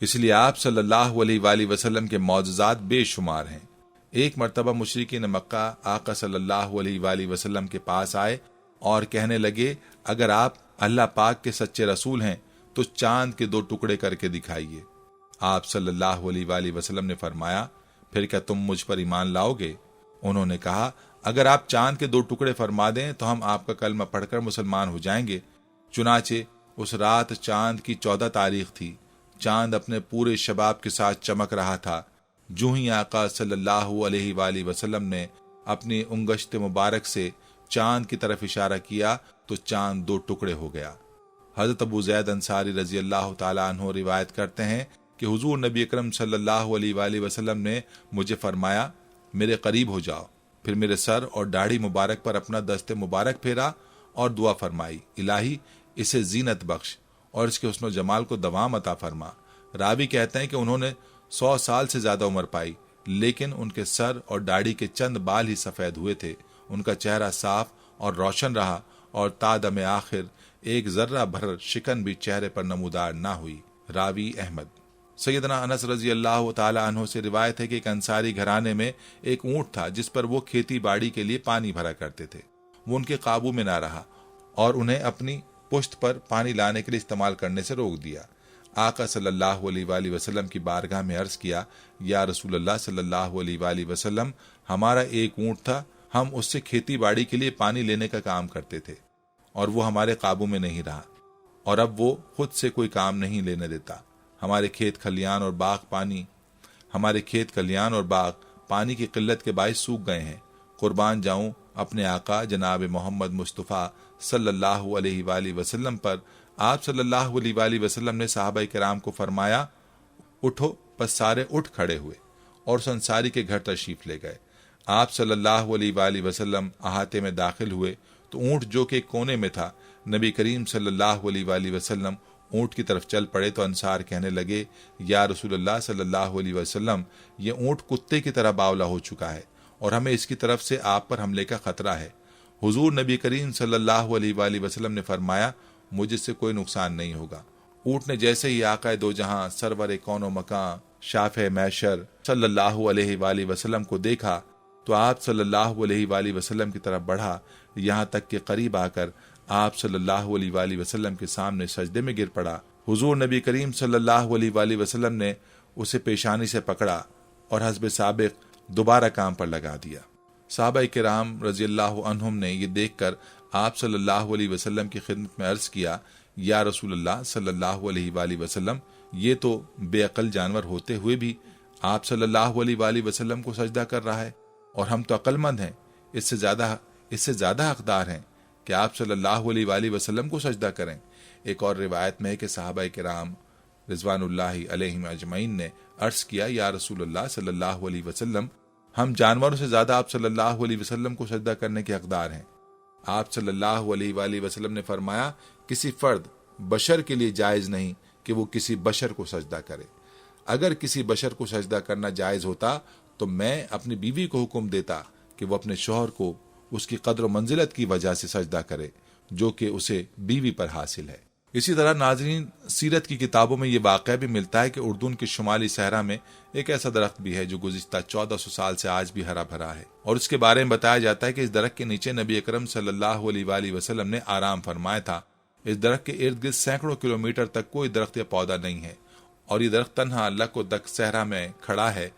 इसलिए आप सल्लल्लाहु अलैहि वसल्लम के मौजज़ात बेशुमार हैं। एक मरतबा मुशरिकीन मक्का आका सल्लल्लाहु अलैहि वसल्लम के पास आए और कहने लगे, अगर आप अल्लाह पाक के सच्चे रसूल हैं तो चांद के 2 टुकड़े करके दिखाइए। आप सल्लल्लाहु अलैहि वसल्लम ने फरमाया, फिर क्या तुम मुझ पर ईमान लाओगे? उन्होंने कहा, अगर आप चांद के 2 टुकड़े फरमा दें तो हम आपका कलमा पढ़कर मुसलमान हो जाएंगे। चुनाचे उस रात चांद की 14 तारीख थी। चांद अपने पूरे शबाब के साथ चमक रहा था। जो ही आका सल्लल्लाहु अलैहि वसल्लम ने अपनी उंगश्त मुबारक से चांद की तरफ इशारा किया तो चांद 2 टुकड़े हो गया। हजरत अबू ज़ैद अंसारी रजी अल्लाह ताला अन्हु रिवायत करते हैं कि हुजूर नबी अकरम सल्लल्लाहु अलैहि वसल्लम ने मुझे फरमाया, मेरे करीब हो जाओ। फिर मेरे सर और दाढ़ी मुबारक पर अपना दस्ते मुबारक फेरा और दुआ फरमाई, इलाही इसे जीनत बख्श और इसके हुस्न जमाल को दवाम अता फरमा। रावी कहते हैं कि उन्होंने 100 साल से ज्यादा उम्र पाई, लेकिन उनके सर और दाढ़ी के चंद बाल ही सफेद हुए थे। उनका चेहरा साफ और रोशन रहा और तादम आखिर एक जर्रा भर शिकन भी चेहरे पर नमूदार ना हुई। रावी अहमद। सैयदना अनस रजी अल्लाह ताला अन्हु से रिवायत है कि एक अंसारी घराने में एक ऊंट था जिस पर वो खेती बाड़ी के लिए पानी भरा करते थे। वो उनके काबू में ना रहा और उन्हें अपनी पुश्त पर पानी लाने के लिए इस्तेमाल करने से रोक दिया। आका सल्लल्लाहु अलैहि वसल्लम की बारगाह में अर्ज किया, या रसूलल्लाह सल्लल्लाहु अलैहि वसल्लम, हमारा एक ऊंट था, हम उससे खेती बाड़ी के लिए पानी लेने का काम करते थे और वो हमारे काबू में नहीं रहा और अब वो खुद से कोई काम नहीं लेने देता। हमारे खेत खलियान और बाग पानी की किल्लत के बायस सूख गए हैं। कुर्बान जाऊं अपने आका जनाब मोहम्मद मुस्तफ़ा सल्लल्लाहु अलैहि वसल्लम पर। आप सल्लल्लाहु अलैहि वसल्लम ने सहाबा किराम को फरमाया, उठो। बस सारे उठ खड़े हुए और संसारी के घर तशरीफ ले गए। आप सल्लल्लाहु अलैहि वसल्लम अहाते में दाखिल हुए तो ऊंट जो कि कोने में था, नबी करीम सल्लल्लाहु अलैहि वसल्लम ऊंट की तरफ चल पड़े तो अंसार कहने लगे, या रसूलुल्लाह सल्लल्लाहु अलैहि वसल्लम, ये ऊंट कुत्ते की तरह बावला हो चुका है और हमें इसकी तरफ से आप पर हमले का खतरा है। हुजूर नबी करीम सल्लल्लाहु अलैहि वसल्लम ने फरमाया, मुझे इससे कोई नुकसान नहीं होगा। ऊंट ने जैसे ही आका दो जहां सरवर कौनो मकां शाफ़े मैशर सल्लल्लाहु अलैहि वसल्लम को देखा तो आप सल्लल्लाहु अलैहि वसल्लम की तरफ बढ़ा, यहाँ तक कि करीब आकर आप सल्लल्लाहु अलैहि वसल्लम के सामने सजदे में गिर पड़ा। हुजूर नबी करीम सल्लल्लाहु अलैहि वसल्लम ने उसे पेशानी से पकड़ा और हस्ब साबिक दोबारा काम पर लगा दिया। सहाबा किराम रज़ियल्लाहु अन्हुम ने ये देखकर आप सल्लल्लाहु अलैहि वसल्लम की खिदमत में अर्ज किया, या रसूलल्लाह सल्लल्लाहु अलैहि वसल्लम, ये तो बेअकल जानवर होते हुए भी आप सल्लल्लाहु अलैहि वसल्लम को सजदा कर रहा है और हम तो अक्लमंद हैं, इससे ज्यादा हकदार हैं कि आप सल्लल्लाहु अलैहि वसल्लम को सजदा करें। एक और रिवायत में है कि सहाबा किराम रिज़वानुल्लाहि अलैहिम अजमईन ने अर्ज किया, या रसूलल्लाह सल्लल्लाहु अलैहि वसल्लम, हम जानवरों से ज्यादा आप सल्लल्लाहु अलैहि वसल्लम को सजदा करने के हकदार हैं। आप सल्लल्लाहु अलैहि वसल्लम ने फरमाया, किसी फर्द बशर के लिए जायज़ नहीं कि वो किसी बशर को सजदा करे। अगर किसी बशर को सजदा करना जायज़ होता तो मैं अपनी बीवी को हुक्म देता कि वो अपने शौहर को उसकी कद्र मंजिलत की वजह से सजदा करे जो कि उसे बीवी पर हासिल है। इसी तरह नाज़रीन, सीरत की किताबों में ये वाक़या भी मिलता है कि उर्दून के शुमाली सहरा में एक ऐसा दरख्त भी है जो गुज़िश्ता 1400 साल से आज भी हरा भरा है, और उसके बारे में बताया जाता है कि इस दरख्त के नीचे नबी अकरम सल्लल्लाहु अलैहि वसल्लम ने आराम फरमाया था। इस दरख्त के इर्द गिर्द सैकड़ों किलोमीटर तक कोई दरख्त या पौधा नहीं है, और ये दरख्त तन्हा अल्लाह को दक सहरा में खड़ा है,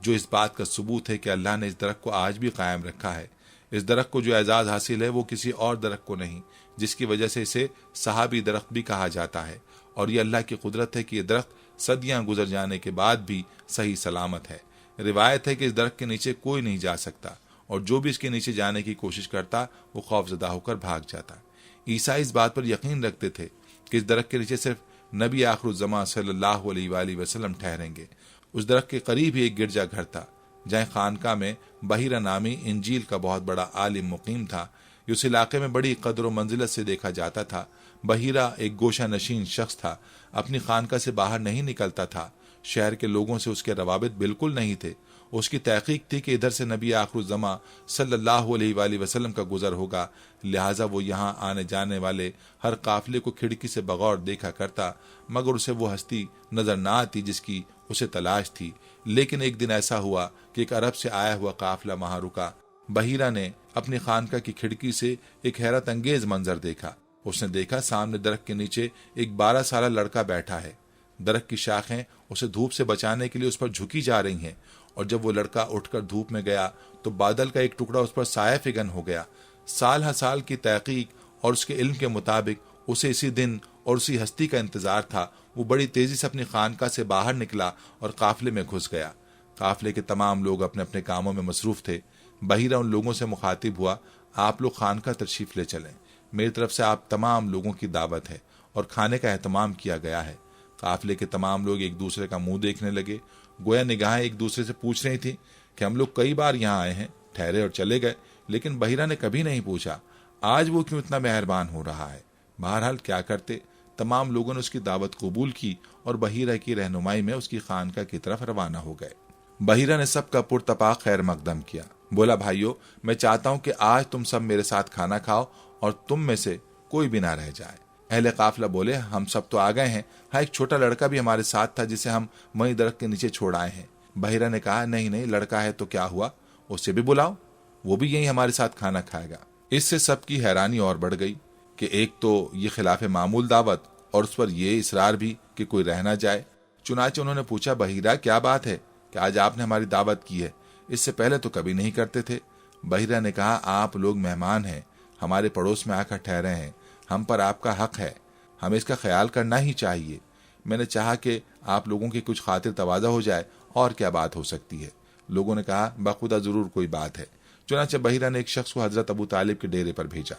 जो इस बात का सबूत है कि अल्लाह ने इस दरख्त को आज भी कायम रखा है। इस दरख्त को जो एजाज़ हासिल है वो किसी और दरख्त को नहीं, जिसकी वजह से इसे सहाबी दरख्त भी कहा जाता है, और ये अल्लाह की कुदरत है कि ये दरख्त सदियां गुजर जाने के बाद भी सही सलामत है। रिवायत है कि इस दरख्त के नीचे कोई नहीं जा सकता, और जो भी इसके नीचे जाने की कोशिश करता वो खौफजदा होकर भाग जाता। ईसाई इस बात पर यकीन रखते थे कि इस दरख्त के नीचे सिर्फ नबी आखिरुज़्ज़मान सल्लल्लाहु अलैहि वसल्लम ठहरेंगे। उस दरख्त के करीब ही एक गिरजा घर था, जहाँ खानका में बहीरा नामी इंजील का बहुत बड़ा आलिम मुकीम था। उस इलाके में बड़ी कदर व मंजिलत से देखा जाता था। बहीरा एक गोशा नशीन शख्स था, अपनी खानका से बाहर नहीं निकलता था। शहर के लोगों से उसके रवाबित बिल्कुल नहीं थे। उसकी तहकीक थी कि इधर से नबी आखिरुज़्ज़मान सल्लल्लाहु अलैहि वसल्लम का गुजर होगा, लिहाजा वो यहाँ आने जाने वाले हर काफिले को खिड़की से बगौर देखा करता, मगर उसे वो हस्ती नजर ना आती जिसकी उसे तलाश थी। लेकिन एक दिन ऐसा हुआ कि एक अरब से आया हुआ काफिला वहां रुका। बहीरा ने अपनी खानका की खिड़की से एक हैरत अंगेज मंजर देखा। उसने देखा सामने दरख्त के नीचे एक 12 साला लड़का बैठा है। दरख्त की शाखें उसे धूप से बचाने के लिए उस पर झुकी जा रही हैं, और जब वो लड़का उठकर धूप में गया तो बादल का एक टुकड़ा उस पर साया फिगन हो गया। साल हर साल की तहकीक और उसके इल्म के मुताबिक उसे इसी दिन और उसी हस्ती का इंतजार था। वो बड़ी तेजी से अपनी खानका से बाहर निकला और काफिले में घुस गया। काफिले के तमाम लोग अपने अपने कामों में मसरूफ थे। बहीरा उन लोगों से मुखातिब हुआ, आप लोग खानका तशरीफ ले चलें, मेरी तरफ से आप तमाम लोगों की दावत है और खाने का एहतमाम किया गया है। काफिले के तमाम लोग एक दूसरे का मुंह देखने लगे, गोया निगाहें एक दूसरे से पूछ रही थी कि हम लोग कई बार यहाँ आए हैं, ठहरे और चले गए, लेकिन बहीरा ने कभी नहीं पूछा आज वो क्यों इतना मेहरबान हो रहा है। बहरहाल क्या करते, तमाम लोगों ने उसकी दावत कबूल की और बहीरा की रहनुमाई में उसकी खानका की तरफ रवाना हो गए। बहीरा ने सबका पुरतपाक खैर मकदम किया। बोला, भाइयों, मैं चाहता हूं कि आज तुम सब मेरे साथ खाना खाओ और तुम में से कोई भी ना रह जाए। अहले काफिला बोले, हम सब तो आ गए हैं, हाँ एक छोटा लड़का भी हमारे साथ था जिसे हम वहीं दरख्त के नीचे छोड़ आए हैं। बहीरा ने कहा, नहीं नहीं, लड़का है तो क्या हुआ, उसे भी बुलाओ, वो भी यहीं हमारे साथ खाना खाएगा। इससे सबकी हैरानी और बढ़ गई कि एक तो ये खिलाफ मामूल दावत और उस पर यह इसरार भी कि कोई रह ना जाए। चुनाचे उन्होंने पूछा, बहीरा क्या बात है कि आज आपने हमारी दावत की है, इससे पहले तो कभी नहीं करते थे। बहीरा ने कहा, आप लोग मेहमान हैं, हमारे पड़ोस में आकर ठहरे हैं, हम पर आपका हक है, हमें इसका ख्याल करना ही चाहिए। मैंने चाहा कि आप लोगों की कुछ खातिर तवाज़ा हो जाए, और क्या बात हो सकती है। लोगों ने कहा, बखुदा जरूर कोई बात है। चुनाचे बहीरा ने एक शख्स को हजरत अबू तालिब के डेरे पर भेजा,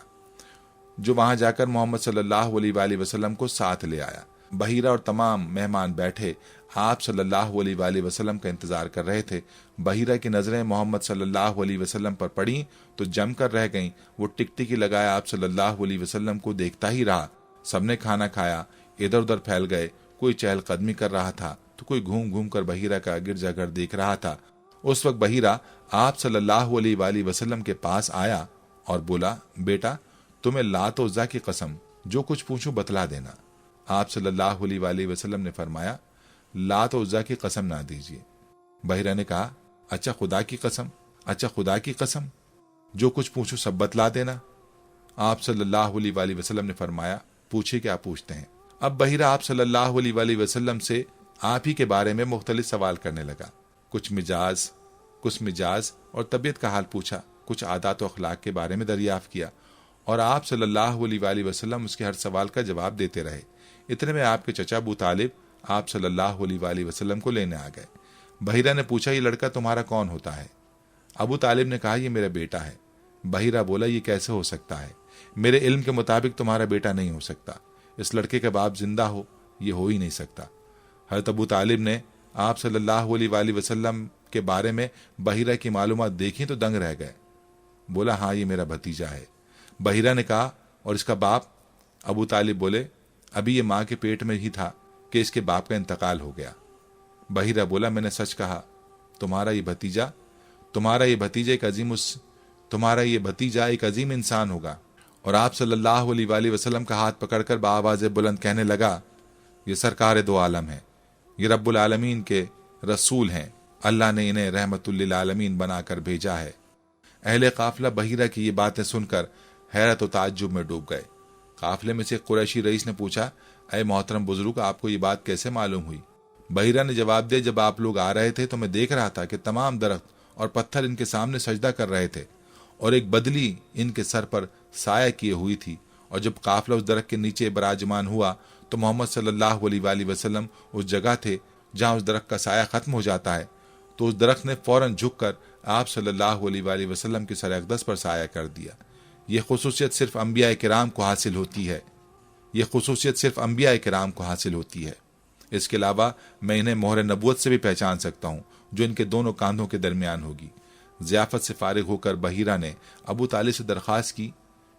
जो वहां जाकर मोहम्मद सल्लल्लाहु अलैहि वसल्लम को साथ ले आया। बहीरा और तमाम मेहमान बैठे आप सल्लल्लाहु अलैहि वसल्लम का इंतजार कर रहे थे। बहीरा की नजरें मोहम्मद सल्लल्लाहु अलैहि वसल्लम पर पड़ी तो जमकर रह गईं। वो टिकटिकी लगाए आप सल्लल्लाहु अलैहि वसल्लम को देखता ही रहा। सबने खाना खाया, इधर उधर फैल गए, कोई चहलकदमी कर रहा था तो कोई घूम घूम कर बहीरा का गिरजाघर देख रहा था। उस वक्त बहीरा आप सल्लल्लाहु अलैहि वसल्लम के पास आया और बोला, बेटा, तुम्हें लात और उज़्ज़ा की कसम जो कुछ पूछूं बतला देना। आप सल्लल्लाहु अलैहि वसल्लम ने फरमाया, लात और उज़्ज़ा की कसम ना दीजिए। बहीरा ने कहा, अच्छा खुदा की कसम, अच्छा खुदा की कसम, जो कुछ पूछूं सब बतला देना। आप सल्लल्लाहु अलैहि वसल्लम ने फरमाया, पूछिए क्या पूछते हैं। अब बहीरा आप सल्लल्लाहु अलैहि वसल्लम से आप ही के बारे में मुख्तलिफ सवाल करने लगा। कुछ मिजाज और तबीयत का हाल पूछा, कुछ आदत और अखलाक के बारे में दरियाफ्त किया, और आप सल्लल्लाहु अलैहि वसल्लम उसके हर सवाल का जवाब देते रहे। इतने में आपके चचा अबू तालिब आप सल्लल्लाहु अलैहि वसल्लम को लेने आ गए। बहीरा ने पूछा, ये लड़का तुम्हारा कौन होता है? अबू तालिब ने कहा, ये मेरा बेटा है। बहीरा बोला, ये कैसे हो सकता है? मेरे इल्म के मुताबिक तुम्हारा बेटा नहीं हो सकता। इस लड़के का बाप जिंदा हो, ये हो ही नहीं सकता। हज़रत अबू तालिब ने आप सल्लल्लाहु अलैहि वसल्लम के बारे में बहीरा की मालूमात देखी तो दंग रह गए। बोला, हाँ ये मेरा भतीजा है। बहीरा ने कहा, और इसका बाप? अबू तालिब बोले, अभी ये माँ के पेट में ही था कि इसके बाप का इंतकाल हो गया। बहीरा बोला, मैंने सच कहा, तुम्हारा ये भतीजा एक अजीम इंसान होगा। और आप सल्लल्लाहु अलैहि वसल्लम का हाथ पकड़कर बाआवाज़ बुलंद कहने लगा, ये सरकार दो आलम है, ये रब्बुल आलमीन के रसूल हैं, अल्लाह ने इन्हें रहमतुल लिल आलमीन बनाकर भेजा है। अहले काफिला बहीरा की ये बातें सुनकर हैरत और ताज्जुब में डूब गए। काफिले में से कुरैशी रईस ने पूछा, ऐ मोहतरम बुजुर्ग, आपको ये बात कैसे मालूम हुई? बहीरा ने जवाब दिया, जब आप लोग आ रहे थे तो मैं देख रहा था कि तमाम दरख्त और पत्थर इनके सामने सजदा कर रहे थे और एक बदली इनके सर पर साया किए हुई थी। और जब काफिला उस दरख्त के नीचे बराजमान हुआ तो मोहम्मद सल्लल्लाहु अलैहि वसल्लम उस जगह थे जहां उस दरख्त का साया खत्म हो जाता है। तो उस दरख्त ने फौरन झुककर आप सल्लल्लाहु अलैहि वसल्लम के सर अक़दस पर साया कर दिया। ये खुसूसियत सिर्फ अंबिया किराम को हासिल होती है। इसके अलावा मैं इन्हें मोहर नबूवत से भी पहचान सकता हूँ जो इनके दोनों कांधों के दरमियान होगी। ज़ियाफत से फारिग होकर बहीरा ने अबू तालिब से दरख्वास्त की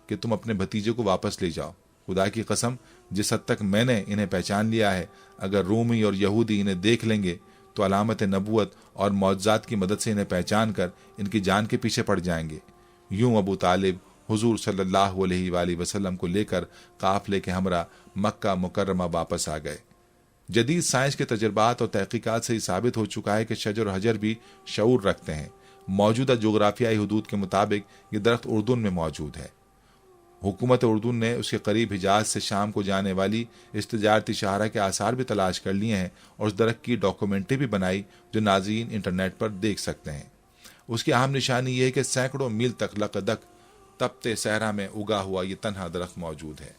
कि तुम अपने भतीजे को वापस ले जाओ। खुदा की कसम, जिस हद तक मैंने इन्हें पहचान लिया है, अगर रोमी और यहूदी इन्हें देख लेंगे तो अलामत नबूवत और मौजज़ात की मदद से इन्हें पहचान कर इनकी जान के पीछे पड़ जाएंगे। यूं अबू तालिब हुजूर सल्लल्लाहु अलैहि वसल्लम को लेकर काफिले के हमरा मक्का मुकर्रमा वापस आ गए। जदीद साइंस के तजर्बात और तहकीकात से साबित हो चुका है कि शजर और हजर भी शऊर रखते हैं। मौजूदा जोग्राफियाई हुदूद के मुताबिक ये दरख्त उर्दून में मौजूद है। हुकूमत उर्दून ने उसके करीब हिजाज से शाम को जाने वाली इस तजारती शाहरा के आसार भी तलाश कर लिए हैं और उस दरख्त की डॉक्यूमेंट्री भी बनाई जो नाज़रीन इंटरनेट पर देख सकते हैं। उसकी अहम निशानी यह है कि सैकड़ों मील तक लकदक तपते सहरा में उगा हुआ ये तन्हा दरख्त मौजूद है।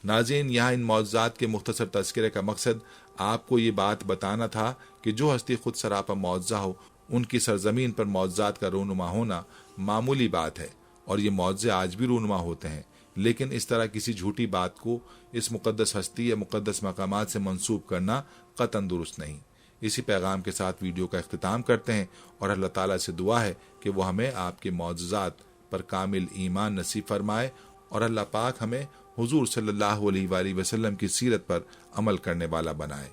नाज़रीन, यहाँ इन मौजज़ात के मुख्तसर तज़किरे का मकसद आपको ये बात बताना था कि जो हस्ती खुद सरापा मौजज़ा हो, उनकी सरजमीन पर मौजज़ात का रूनुमा होना मामूली बात है और ये मौजज़े आज भी रूनुमा होते हैं। लेकिन इस तरह किसी झूठी बात को इस मुक़द्दस हस्ती या मुक़द्दस मकामात से मंसूब करना क़तन दुरुस्त नहीं। इसी पैगाम के साथ वीडियो का इख्तिताम करते हैं और अल्लाह ताला से दुआ है कि वो हमें आपके मौजज़ात पर कामिल ईमान नसीब फरमाए और अल्लाह पाक हमें हुजूर सल्लल्लाहु अलैहि वसल्लम की सीरत पर अमल करने वाला बनाए।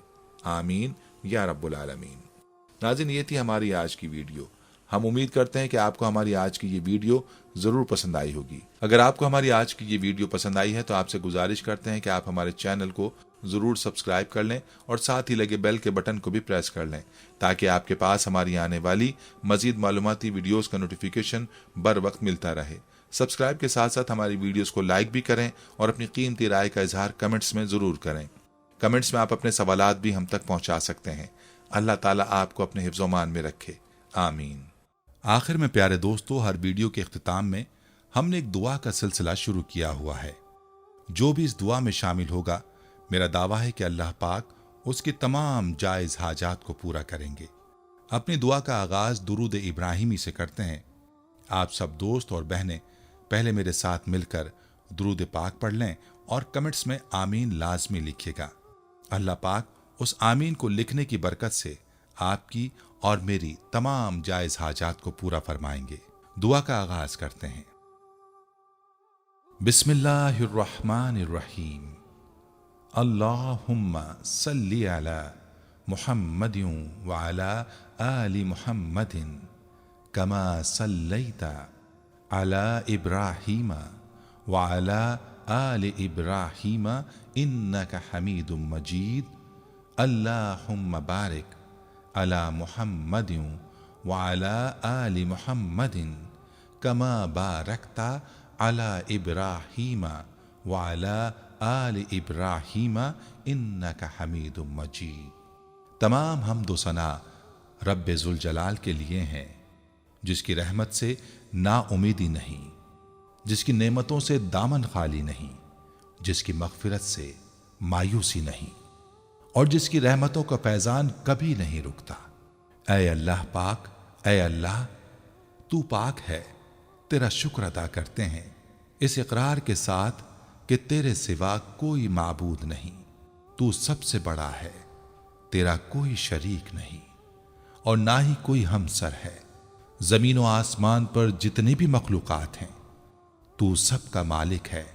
आमीन या रब्बुल आलमीन। नाज़रीन, ये थी हमारी आज की वीडियो। हम उम्मीद करते हैं कि आपको हमारी आज की ये वीडियो ज़रूर पसंद आई होगी। अगर आपको हमारी आज की ये वीडियो पसंद आई है तो आपसे गुजारिश करते हैं कि आप हमारे चैनल को ज़रूर सब्सक्राइब कर लें और साथ ही लगे बेल के बटन को भी प्रेस कर लें ताकि आपके पास हमारी आने वाली मज़ीद मालूमाती वीडियोज़ का नोटिफिकेशन बर वक्त मिलता रहे। सब्सक्राइब के साथ साथ हमारी वीडियोज़ को लाइक भी करें और अपनी कीमती राय का इजहार कमेंट्स में ज़रूर करें। कमेंट्स में आप अपने सवालात भी हम तक पहुँचा सकते हैं। अल्लाह ताला आपको अपने हिफ्ज़-ओ-मान में रखे। आमीन। आखिर में प्यारे दोस्तों, हर वीडियो के इख्तिताम में हमने एक दुआ का सिलसिला शुरू किया हुआ है। जो भी इस दुआ में शामिल होगा, मेरा दावा है कि अल्लाह पाक उसकी तमाम जायज़ हाजात को पूरा करेंगे। अपनी दुआ का आगाज़ दुरूद इब्राहिमी से करते हैं। आप सब दोस्त और बहनें पहले मेरे साथ मिलकर दुरूद पाक पढ़ लें और कमेंट्स में आमीन लाजमी लिखिएगा। अल्लाह पाक उस आमीन को लिखने की बरकत से आपकी और मेरी तमाम जायज़ हाजात को पूरा फरमाएंगे। दुआ का आगाज करते हैं। बिस्मिल्लाहिर्रहमानिर्रहीम। अल्लाहुम्मा सल्ली अला मुहम्मदिन व अला आलि मुहम्मदिन कमा सल्लैता अला इब्राहीम व अला आलि इब्राहीम इन्नका हमीदुम मजीद। अल्लाहुम्मा बारिक अला मुहम्मदिन व अला आलि मुहम्मदिन कमा बारकता अला इब्राहीम व अला आलि इब्राहीम इन्नका हमीदुम मजीद। तमाम हम्द व सना रब्बे ज़ुल जलाल के लिए हैं, जिसकी रहमत से नाउमीदी नहीं, जिसकी नेमतों से दामन खाली नहीं, जिसकी मग़फ़िरत से मायूसी नहीं और जिसकी रहमतों का फैज़ान कभी नहीं रुकता। ऐ अल्लाह पाक, ऐ अल्लाह तू पाक है, तेरा शुक्र अदा करते हैं इस इकरार के साथ कि तेरे सिवा कोई माबूद नहीं, तू सबसे बड़ा है, तेरा कोई शरीक नहीं और ना ही कोई हमसर है। ज़मीन व आसमान पर जितने भी मखलूक़ात हैं, तू सबका मालिक है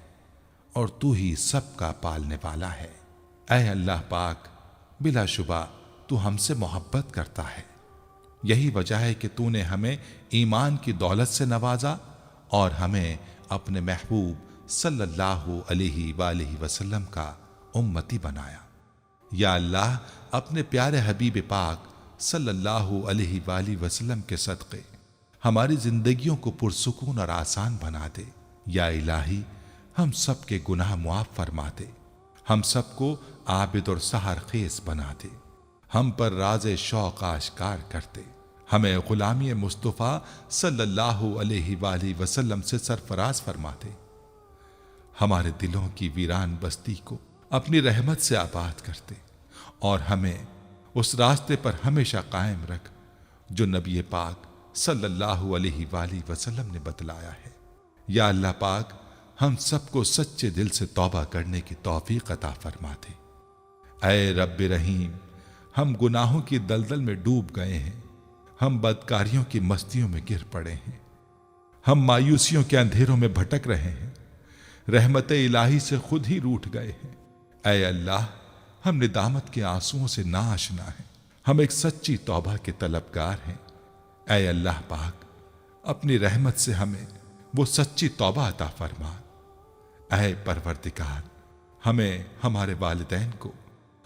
और तू ही सबका पालने वाला है। اے اللہ پاک، بلا شبہ تو ہم سے محبت کرتا ہے، یہی وجہ ہے کہ تو نے ہمیں ایمان کی دولت سے نوازا اور ہمیں اپنے محبوب صلی اللہ علیہ وآلہ وسلم کا امتی بنایا۔ یا اللہ، اپنے پیارے حبیب پاک صلی اللہ علیہ وآلہ وسلم کے صدقے ہماری زندگیوں کو پرسکون اور آسان بنا دے۔ یا الہی، ہم سب کے گناہ معاف فرما دے، ہم سب کو عابد اور سحر خیز بنا دے، ہم پر راز شوق آشکار کر دے، ہمیں غلامی مصطفیٰ صلی اللہ علیہ وآلہ وسلم سے سرفراز فرما دے، ہمارے دلوں کی ویران بستی کو اپنی رحمت سے آباد کر دے، اور ہمیں اس راستے پر ہمیشہ قائم رکھ جو نبی پاک صلی اللہ علیہ وآلہ وسلم نے بتلایا ہے۔ یا اللہ پاک، ہم سب کو سچے دل سے توبہ کرنے کی توفیق عطا فرما دے۔ اے رب رحیم، ہم گناہوں کی دلدل میں ڈوب گئے ہیں، ہم بدکاریوں کی مستیوں میں گر پڑے ہیں، ہم مایوسیوں کے اندھیروں میں بھٹک رہے ہیں، رحمت الہی سے خود ہی روٹھ گئے ہیں۔ اے اللہ، ہم ندامت کے آنسوؤں سے ناآشنا ہیں، ہم ایک سچی توبہ کے طلبگار ہیں۔ اے اللہ پاک، اپنی رحمت سے ہمیں وہ سچی توبہ عطا فرما۔ اے پروردگار، ہمیں ہمارے والدین کو،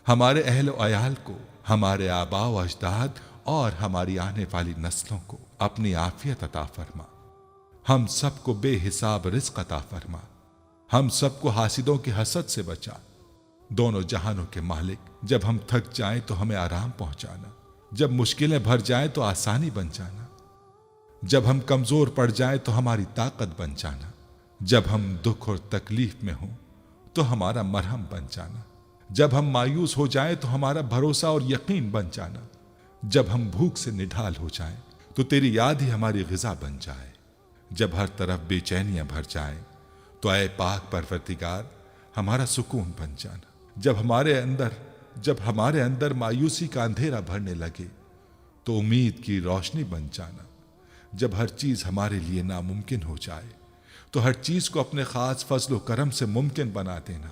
ہمارے اہل و عیال کو، ہمارے آباء و اجداد اور ہماری آنے والی نسلوں کو اپنی عافیت عطا فرما، ہم سب کو بے حساب رزق عطا فرما، ہم سب کو حاسدوں کی حسد سے بچا۔ دونوں جہانوں کے مالک، جب ہم تھک جائیں تو ہمیں آرام پہنچانا، جب مشکلیں بھر جائیں تو آسانی بن جانا، جب ہم کمزور پڑ جائیں تو ہماری طاقت بن جانا، جب ہم دکھ اور تکلیف میں ہوں تو ہمارا مرہم بن جانا، جب ہم مایوس ہو جائیں تو ہمارا بھروسہ اور یقین بن جانا، جب ہم بھوک سے نڈھال ہو جائیں تو تیری یاد ہی ہماری غذا بن جائے، جب ہر طرف بے چینیاں بھر جائیں تو اے پاک پروردگار ہمارا سکون بن جانا، جب ہمارے اندر مایوسی کا اندھیرا بھرنے لگے تو امید کی روشنی بن جانا، جب ہر چیز ہمارے لیے ناممکن ہو جائے تو ہر چیز کو اپنے خاص فضل و کرم سے ممکن بنا دینا۔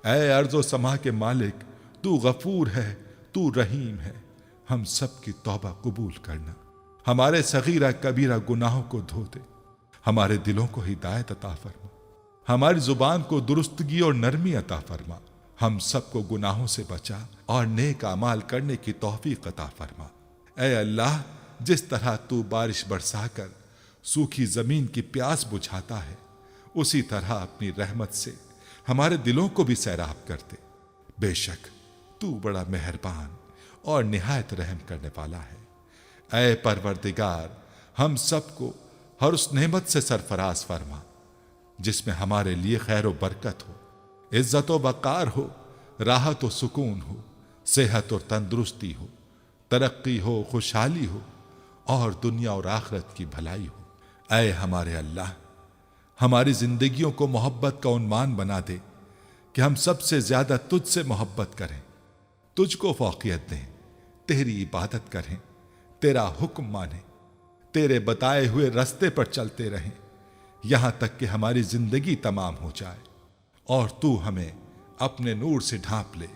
اے ارض و سما کے مالک، تو غفور ہے، تو رحیم ہے، ہم سب کی توبہ قبول کرنا، ہمارے صغیرہ کبیرہ گناہوں کو دھو دے، ہمارے دلوں کو ہدایت عطا فرما، ہماری زبان کو درستگی اور نرمی عطا فرما، ہم سب کو گناہوں سے بچا اور نیک اعمال کرنے کی توفیق عطا فرما۔ اے اللہ، جس طرح تو بارش برسا کر سوکھی زمین کی پیاس بجھاتا ہے، اسی طرح اپنی رحمت سے ہمارے دلوں کو بھی سیراب کر دے، بے شک تو بڑا مہربان اور نہایت رحم کرنے والا ہے۔ اے پروردگار، ہم سب کو ہر اس نعمت سے سرفراز فرما جس میں ہمارے لیے خیر و برکت ہو، عزت و وقار ہو، راحت و سکون ہو، صحت اور تندرستی ہو، ترقی ہو، خوشحالی ہو اور دنیا اور آخرت کی بھلائی ہو۔ اے ہمارے اللہ، ہماری زندگیوں کو محبت کا عنوان بنا دے کہ ہم سب سے زیادہ تجھ سے محبت کریں، تجھ کو فوقیت دیں، تیری عبادت کریں، تیرا حکم مانیں، تیرے بتائے ہوئے رستے پر چلتے رہیں یہاں تک کہ ہماری زندگی تمام ہو جائے، اور تو ہمیں اپنے نور سے ڈھانپ لے،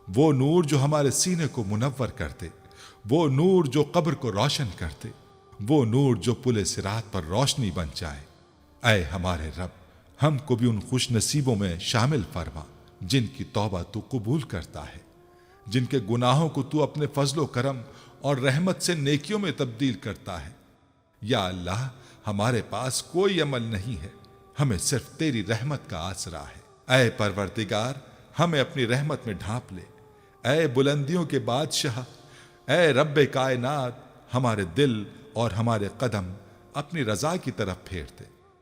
وہ نور جو ہمارے سینے کو منور کر دے، وہ نور جو قبر کو روشن کر دے، وہ نور جو پل صراط پر روشنی بن جائے۔ اے ہمارے رب، ہم کو بھی ان خوش نصیبوں میں شامل فرما جن کی توبہ تو قبول کرتا ہے، جن کے گناہوں کو تو اپنے فضل و کرم اور رحمت سے نیکیوں میں تبدیل کرتا ہے۔ یا اللہ، ہمارے پاس کوئی عمل نہیں ہے، ہمیں صرف تیری رحمت کا آسرا ہے۔ اے پروردگار، ہمیں اپنی رحمت میں ڈھانپ لے، اے بلندیوں کے بادشاہ، اے رب کائنات، ہمارے دل اور ہمارے قدم اپنی رضا کی طرف پھیر دے۔